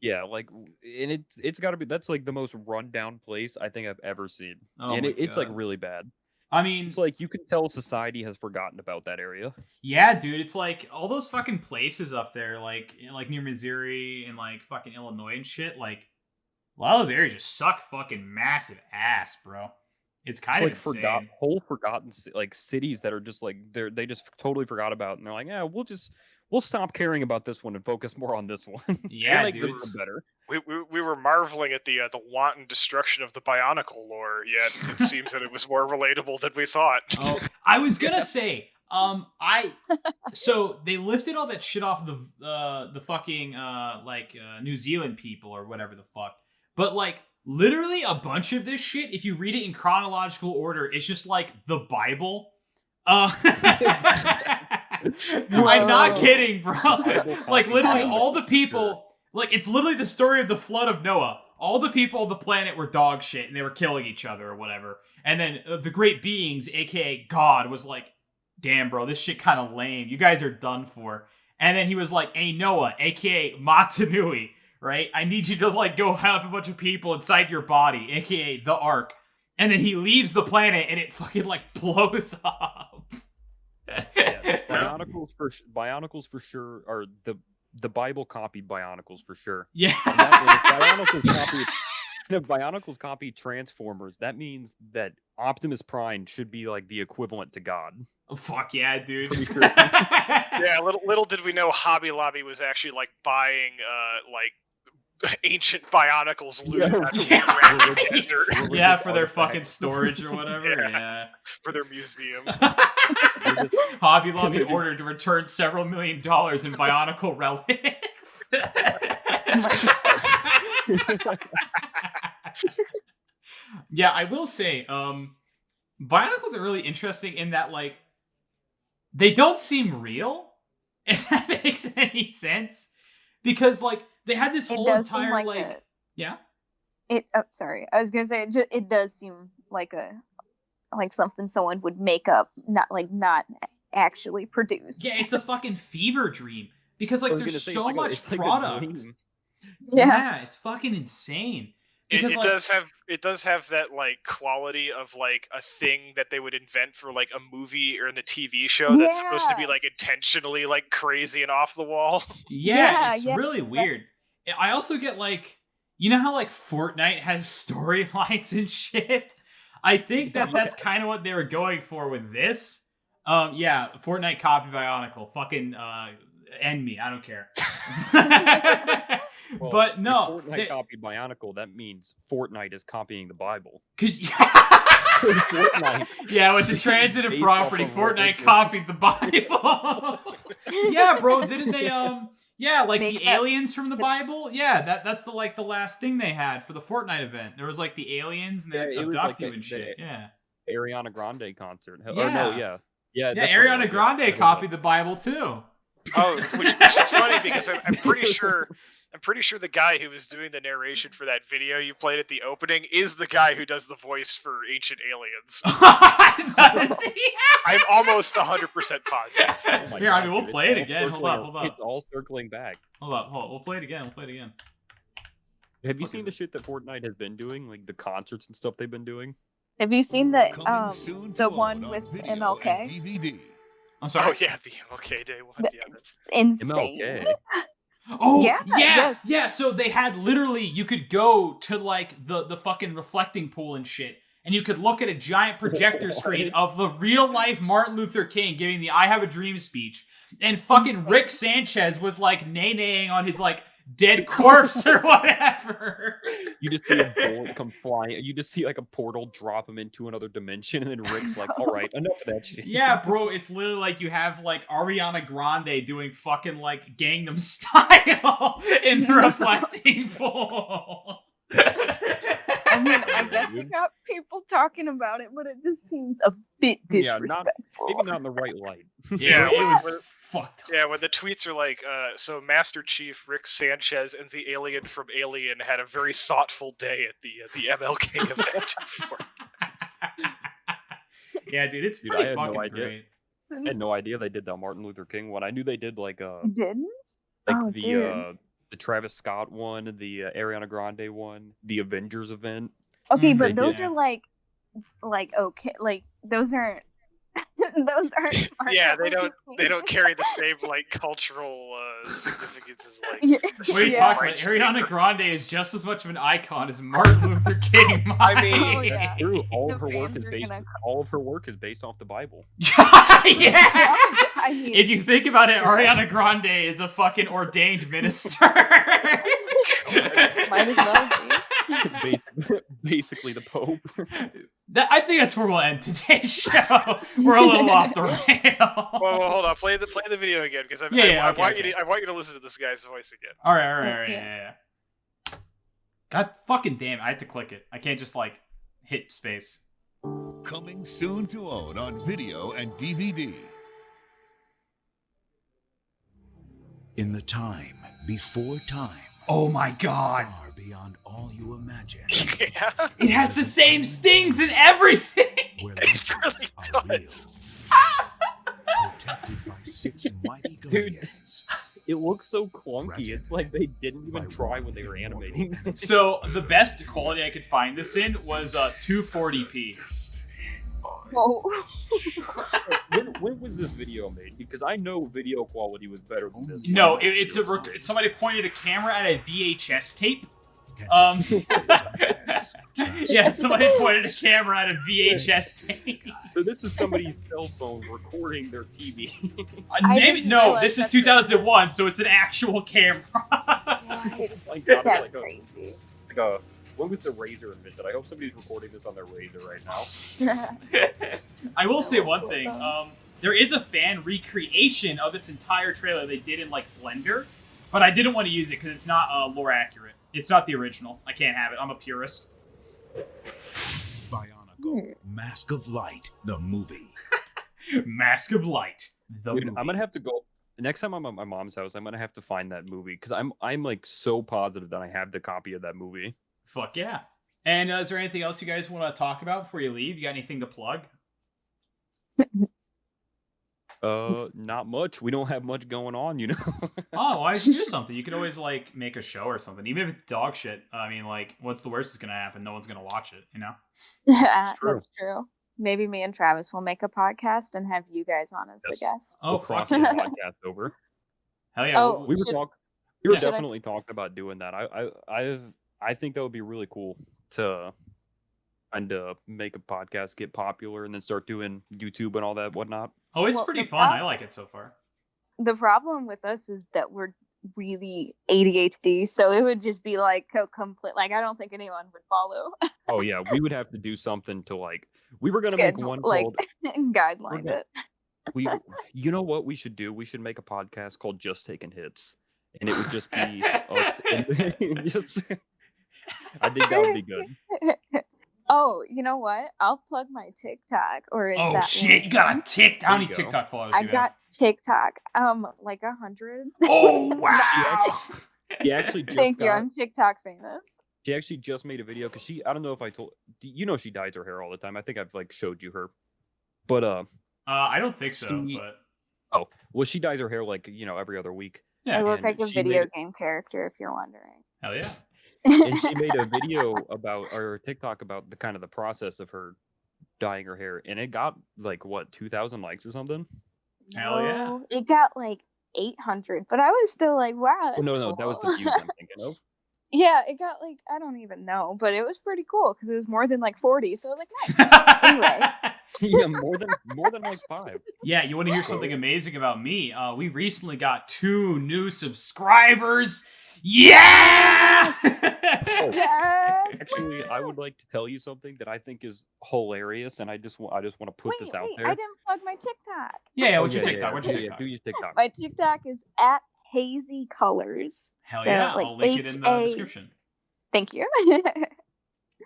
yeah, like, and it's got to be, that's like the most rundown place I think I've ever seen, Oh and my it's like God. really bad. I mean, It's like you can tell society has forgotten about that area. yeah, dude, it's like all those fucking places up there, like near Missouri and like fucking Illinois and shit. Like a lot of those areas just suck fucking massive ass, bro. It's kind It's of like insane. whole forgotten like cities that are just like they just totally forgot about, and they're like, yeah, we'll stop caring about this one and focus more on this one. Yeah, Make dude. this one better. We were marveling at the wanton destruction of the Bionicle lore, yet it seems that it was more relatable than we thought. Oh, I was gonna say, so they lifted all that shit off the fucking New Zealand people or whatever the fuck, but like literally a bunch of this shit, if you read it in chronological order, it's just like the Bible. I'm not kidding, bro. Like literally all the people, like it's literally the story of the flood of Noah. All the people on the planet were dog shit and they were killing each other or whatever. And then the great beings, aka God, was like, damn, bro, this shit kind of lame. You guys are done for. And then he was like, hey, Noah, aka Matanui, right? I need you to like go help a bunch of people inside your body, aka the Ark. And then he leaves the planet and it fucking like blows up. Yeah, Bionicles for sure, or the Bible copied Bionicles for sure. Yeah. And that, if Bionicles copy Transformers, that means that Optimus Prime should be like the equivalent to God. Oh, fuck yeah, dude. Pretty sure. Yeah, little did we know Hobby Lobby was actually like buying ancient Bionicles looted out of the desert Yeah, for their fucking storage or whatever. Yeah. for their museum. Hobby Lobby ordered to return several $1 million in Bionicle relics. Yeah, I will say, Bionicles are really interesting in that, like, they don't seem real, if that makes any sense. Because, like, they had this whole It does entire, seem like like... Yeah? sorry. I was gonna say it does seem like something someone would make up, not actually produce. Yeah, it's a fucking fever dream. Because, like, there's so much product. Yeah, it's fucking insane. Because, It does have that like quality of like a thing that they would invent for like a movie or in a TV show that's supposed to be like intentionally like crazy and off the wall. Yeah, it's really weird. I also get like, you know how like Fortnite has storylines and shit? I think that's kind of what they were going for with this. Yeah, Fortnite copy Bionicle. Fucking end me. I don't care. Well, but no, if Fortnite copied Bionicle, that means Fortnite is copying the Bible. Fortnite. Yeah, with the transitive Based property, off of Fortnite religion. copied the Bible. Yeah, bro, didn't they yeah, like Make the that- aliens from the Bible? Yeah, that's the like the last thing they had for the Fortnite event. There was like the aliens and they Yeah, it was abduct like you the- and shit. Yeah. Arianna Grande concert. Or Yeah. no, yeah. Yeah, that's Ariana right. Grande copied the Bible too. Oh, which is funny because I'm pretty sure I'm pretty sure the guy who was doing the narration for that video you played at the opening is the guy who does the voice for Ancient Aliens. I'm almost 100% positive. Oh Here, God, we'll dude, play it it's all again. Hold up. It's all circling back. Hold up. We'll play it again. Have you seen the shit that Fortnite has been doing, like the concerts and stuff they've been doing? Have you seen the the one with MLK? DVD. I'm sorry. Oh yeah, the MLK Day one. Yeah, It's insane. MLK. Oh Yeah, yeah. So they had literally, you could go to like the fucking reflecting pool and shit, and you could look at a giant projector screen of the real life Martin Luther King giving the "I Have a Dream" speech, and fucking Insane. Rick Sanchez was like nay-naying on his like dead corpse or whatever. You just see a bullet come flying. You just see like a portal drop him into another dimension, and then Rick's like, "All right, enough of that shit." Yeah, bro, it's literally like you have like Ariana Grande doing fucking like Gangnam Style in the reflecting pool. I mean, I guess we got people talking about it, but it just seems a bit disrespectful. Maybe not in the right light. Yeah, it was fucked up. Yeah, when the tweets are like, so Master Chief, Rick Sanchez, and the alien from Alien had a very thoughtful day at the MLK event. Yeah, dude, it's Dude, pretty I had no fucking idea. great. I had no idea they did that Martin Luther King one. I knew they did like Didn't? Oh, dude. the Travis Scott one, the Ariana Grande one, the Avengers event. Okay, They but those did. are like okay, like those aren't those aren't. Yeah, they don't carry the same like cultural significance as like. Yeah. the What are you civil talking about? rights Ariana movement. Grande is just as much of an icon as Martin Luther King. I mean, Oh, yeah. That's true. All The of her work fans is are based. gonna- All of her work is based off the Bible. Yeah. I mean, If you think about it, Ariana Grande is a fucking ordained minister. might as well be. Basically, the Pope. I think that's where we'll end today's show. We're a little off the rail. Well, hold on. Play the video again because I Okay, want okay. you to listen to this guy's voice again. All right, yeah. God fucking damn, I had to click it. I can't just like hit space. Coming soon to own on video and DVD. In the time before time, Oh my god. far beyond all you imagine, Yeah, It has the same stings and everything. where It legends really are does. real, protected by 6 mighty guardians. It looks so clunky. It's like they didn't even try when they were animating. So the best quality I could find this in was 240p. Oh. when was this video made? Because I know video quality was better than this. No, it's somebody pointed a camera at a VHS tape. Yeah, somebody pointed a camera at a VHS tape. So this is somebody's cell phone recording their TV. Maybe didn't no. realize This is that. 2001, so it's an actual camera. It's, Like, God, that's like a- crazy. When was the Razor invented? I hope somebody's recording this on their Razor right now. I will say one thing. There is a fan recreation of this entire trailer they did in like Blender, but I didn't want to use it because it's not lore accurate. It's not the original. I can't have it. I'm a purist. Bionicle, Mask of Light, the movie. Mask of Light. The Dude, movie. I'm gonna have to go. Next time I'm at my mom's house, I'm gonna have to find that movie because I'm like so positive that I have the copy of that movie. Fuck yeah. And is there anything else you guys want to talk about before you leave? You got anything to plug? Not much. We don't have much going on, you know. Oh, why don't you do something? You could always like make a show or something, even if it's dog shit. I mean, like, what's the worst that's gonna happen? No one's gonna watch it, you know? Yeah, true. that's true. Maybe me and Travis will make a podcast and have you guys on as the Yes. guests. Oh, We'll fuck cross the yeah. podcast over. Hell yeah. Oh, We were Should- talking. We were Yeah. definitely talking about doing that. I think that would be really cool to kind of make a podcast get popular and then start doing YouTube and all that whatnot. Oh, it's Well, pretty the fun. I prob- like it so far. The problem with us is that we're really ADHD, so it would just be like complete. Like I don't think anyone would follow. Oh yeah, we would have to do something to like. We were gonna make Schedule, one like called. guideline gonna- it. You know what we should do? We should make a podcast called Just Taking Hits, and it would just be us. And just, I think that would be good. Oh, you know what? I'll plug my TikTok. Or is Oh that shit, you got a TikTok. How There many you go. TikTok followers I do you got TikTok. Like 100. have? Oh She wow. actually, She actually just Thank you. I'm TikTok famous. She actually just made a video because I don't know if I told you know she dyes her hair all the time. I think I've like showed you her, but I don't think so. But she dyes her hair like every other week. Yeah, I look like a video game character, if you're wondering. Hell yeah. And she made a video or TikTok about the process of her dyeing her hair, and it got like 2,000 likes or something. Hell yeah! It got like 800, but I was still like, wow, that's no, cool. that was the views I'm thinking of. Yeah, it got like, I don't even know, but it was pretty cool because it was more than like 40, so I was like, nice. Anyway. Yeah, more than like 5. Yeah, you want to hear something amazing about me? We recently got 2 new subscribers. Yes! Yes! Actually, I would like to tell you something that I think is hilarious, and I just want to put this out there. I didn't plug my TikTok. Yeah, what's your TikTok? What's your TikTok? Do your TikTok. My TikTok is at Hazy Colors. Hell yeah! I'll link it in the description. Thank you.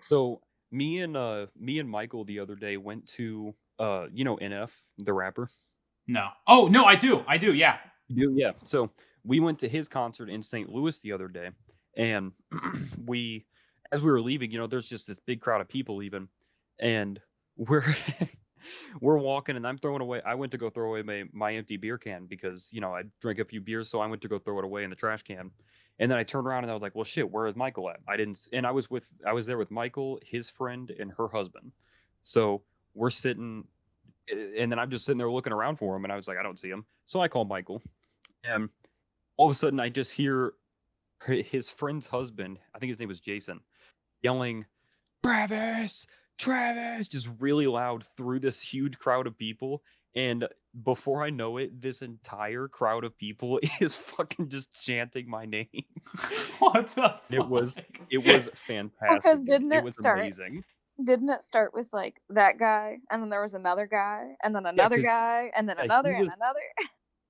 So me and Michael the other day went to NF, the rapper. No. Oh no, I do. Yeah. You do? Yeah. So we went to his concert in St. Louis the other day, and as we were leaving, there's just this big crowd of people leaving, and we're walking, and I went to go throw away my empty beer can because I drank a few beers, so I went to go throw it away in the trash can. And then I turned around and I was like, well, shit, where is Michael at? And I was there with Michael, his friend, and her husband. So we're sitting, and then I'm just sitting there looking around for him, and I was like, I don't see him. So I call Michael, and all of a sudden I just hear his friend's husband, I think his name was Jason, yelling, Travis, just really loud through this huge crowd of people. And before I know it, this entire crowd of people is fucking just chanting my name. What the fuck? It was fantastic. Because amazing. Didn't it start with like that guy, and then there was another guy, and then another guy, and then another and another?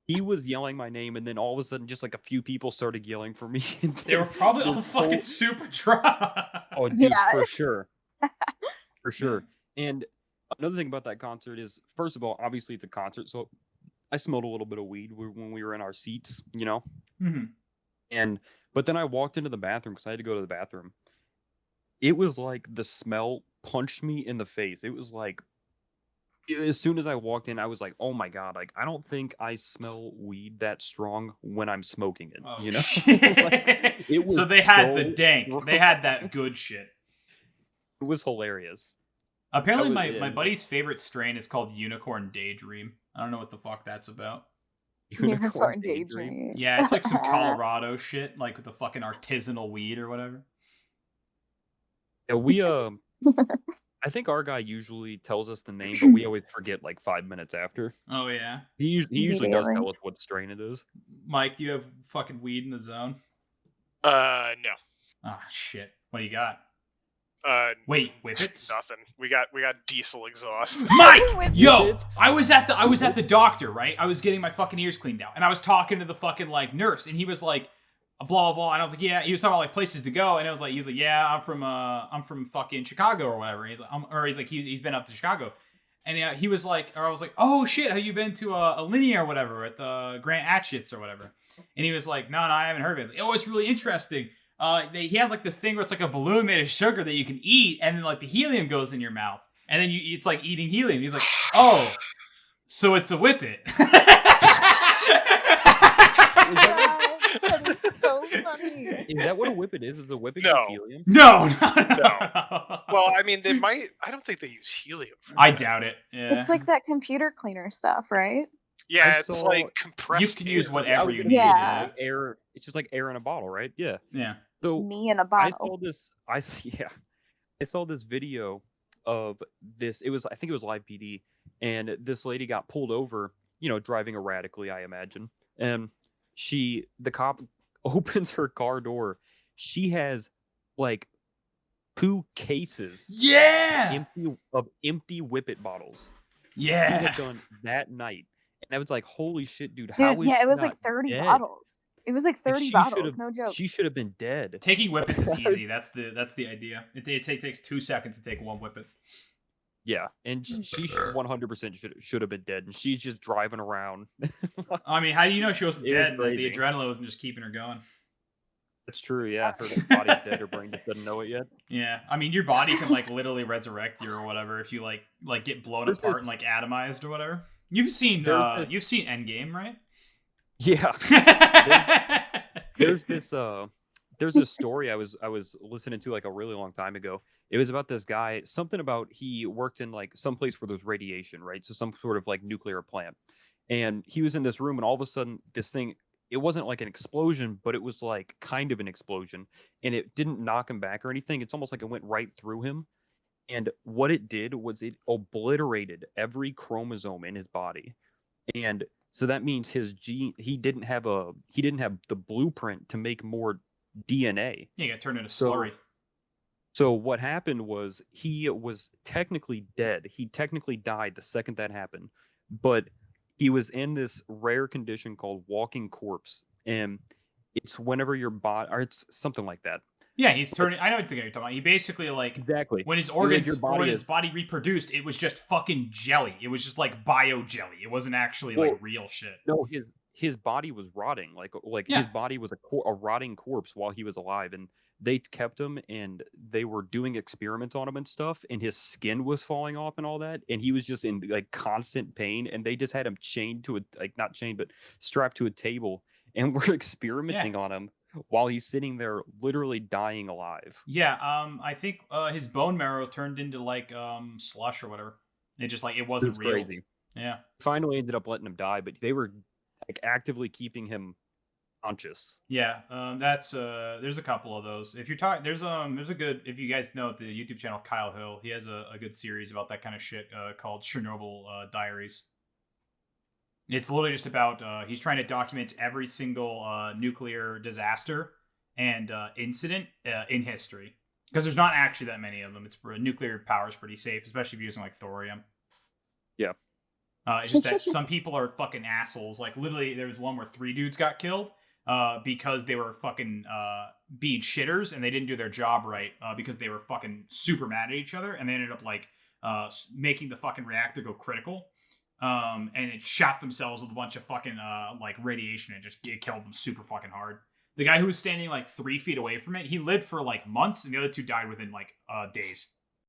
He was yelling my name, and then all of a sudden, just like a few people started yelling for me. They were probably all fucking super drunk. Oh, dude, for sure. For sure. And another thing about that concert is, first of all, obviously it's a concert, so I smelled a little bit of weed when we were in our seats, Mm-hmm. But then I walked into the bathroom because I had to go to the bathroom. It was like the smell punched me in the face. It was like, as soon as I walked in, I was like, oh my god, like I don't think I smell weed that strong when I'm smoking it. Oh, Like, it was so they had the dank. They had that good shit. It was hilarious. Apparently, my buddy's favorite strain is called Unicorn Daydream. I don't know what the fuck that's about. Unicorn Daydream. Yeah, it's like some Colorado shit, like with the fucking artisanal weed or whatever. Yeah, we I think our guy usually tells us the name, but we always forget like 5 minutes after. Oh yeah. He usually does tell us what strain it is. Mike, do you have fucking weed in the zone? No. Ah, shit. What do you got? Wait, whippets? Nothing. We got diesel exhaust. Mike, yo, I was at the doctor, right? I was getting my fucking ears cleaned out, and I was talking to the fucking like nurse, and he was like, blah blah blah, and I was like, yeah. He was talking about like places to go, and he was like, yeah, I'm from fucking Chicago or whatever. And he's like, he's been up to Chicago, and he was like, or I was like, oh shit, have you been to a Linea or whatever at the Grant Atchit's or whatever? And he was like, no, I haven't heard of it. I was like, oh, it's really interesting. He has like this thing where it's like a balloon made of sugar that you can eat, and then like the helium goes in your mouth, and then it's like eating helium. He's like, oh, so it's a whippet. That is so funny. Is that what a whippet is? Is a whippet helium? No. Well, I mean, I don't think they use helium. I doubt it. Yeah. It's like that computer cleaner stuff, right? Yeah, it's like compressed. You can use whatever you need. Yeah. Air. It's just like air in a bottle, right? Yeah. Yeah. So me in a bottle. I saw this video of this. I think it was Live PD, and this lady got pulled over, driving erratically, I imagine. And the cop opens her car door. She has like 2 cases. Yeah. Empty whippet bottles. Yeah. He had done that night. And I was like, holy shit, dude. How is it was she like not 30 dead? bottles. It was like 30 bottles, no joke. She should have been dead. Taking whippets is easy. That's the idea. It takes 2 seconds to take one whippet. Yeah, and she 100% should have been dead, and she's just driving around. I mean, how do you know she wasn't dead? Like, the crazy. adrenaline wasn't just keeping her going. That's true. Yeah, her body's dead. Her brain just doesn't know it yet. Yeah, I mean, your body can like literally resurrect you or whatever if you like get blown apart and like atomized or whatever. You've seen Endgame, right? Yeah. There's this story I was listening to like a really long time ago. It was about this guy, something about he worked in like some place where there's radiation, right? So some sort of like nuclear plant. And he was in this room and all of a sudden this thing, it wasn't like an explosion, but it was like kind of an explosion, and it didn't knock him back or anything. It's almost like it went right through him. And what it did was it obliterated every chromosome in his body. And so that means his gene, he didn't have the blueprint to make more DNA. Yeah, you got turned into slurry. So what happened was he was technically dead. He technically died the second that happened, but he was in this rare condition called walking corpse, and it's whenever your body, or it's something like that. Yeah, he's turning. I know what you're talking about. He basically like exactly when his organs, when his body reproduced, it was just fucking jelly. It was just like bio jelly. It wasn't actually like real shit. No, his body was rotting. Like his body was a rotting corpse while he was alive, and they kept him and they were doing experiments on him and stuff, and his skin was falling off and all that, and he was just in like constant pain, and they just had him chained to not chained but strapped to a table and were experimenting on him while he's sitting there literally dying alive. Yeah, I think his bone marrow turned into like slush or whatever. It just like it wasn't real. Crazy. Yeah. Finally ended up letting him die, but they were like actively keeping him conscious. Yeah, that's there's a couple of those. If you're talking, there's a good, if you guys know the YouTube channel Kyle Hill, he has a good series about that kind of shit called Chernobyl Diaries. It's literally just about he's trying to document every single nuclear disaster and incident in history, because there's not actually that many of them. It's nuclear power is pretty safe, especially if you're using like thorium. Yeah. It's just that some people are fucking assholes. Like literally, there was one where 3 dudes got killed because they were fucking being shitters and they didn't do their job right because they were fucking super mad at each other, and they ended up like making the fucking reactor go critical. And it shot themselves with a bunch of fucking like radiation and it killed them super fucking hard. The guy who was standing like 3 feet away from it, he lived for like months, and the other 2 died within like days.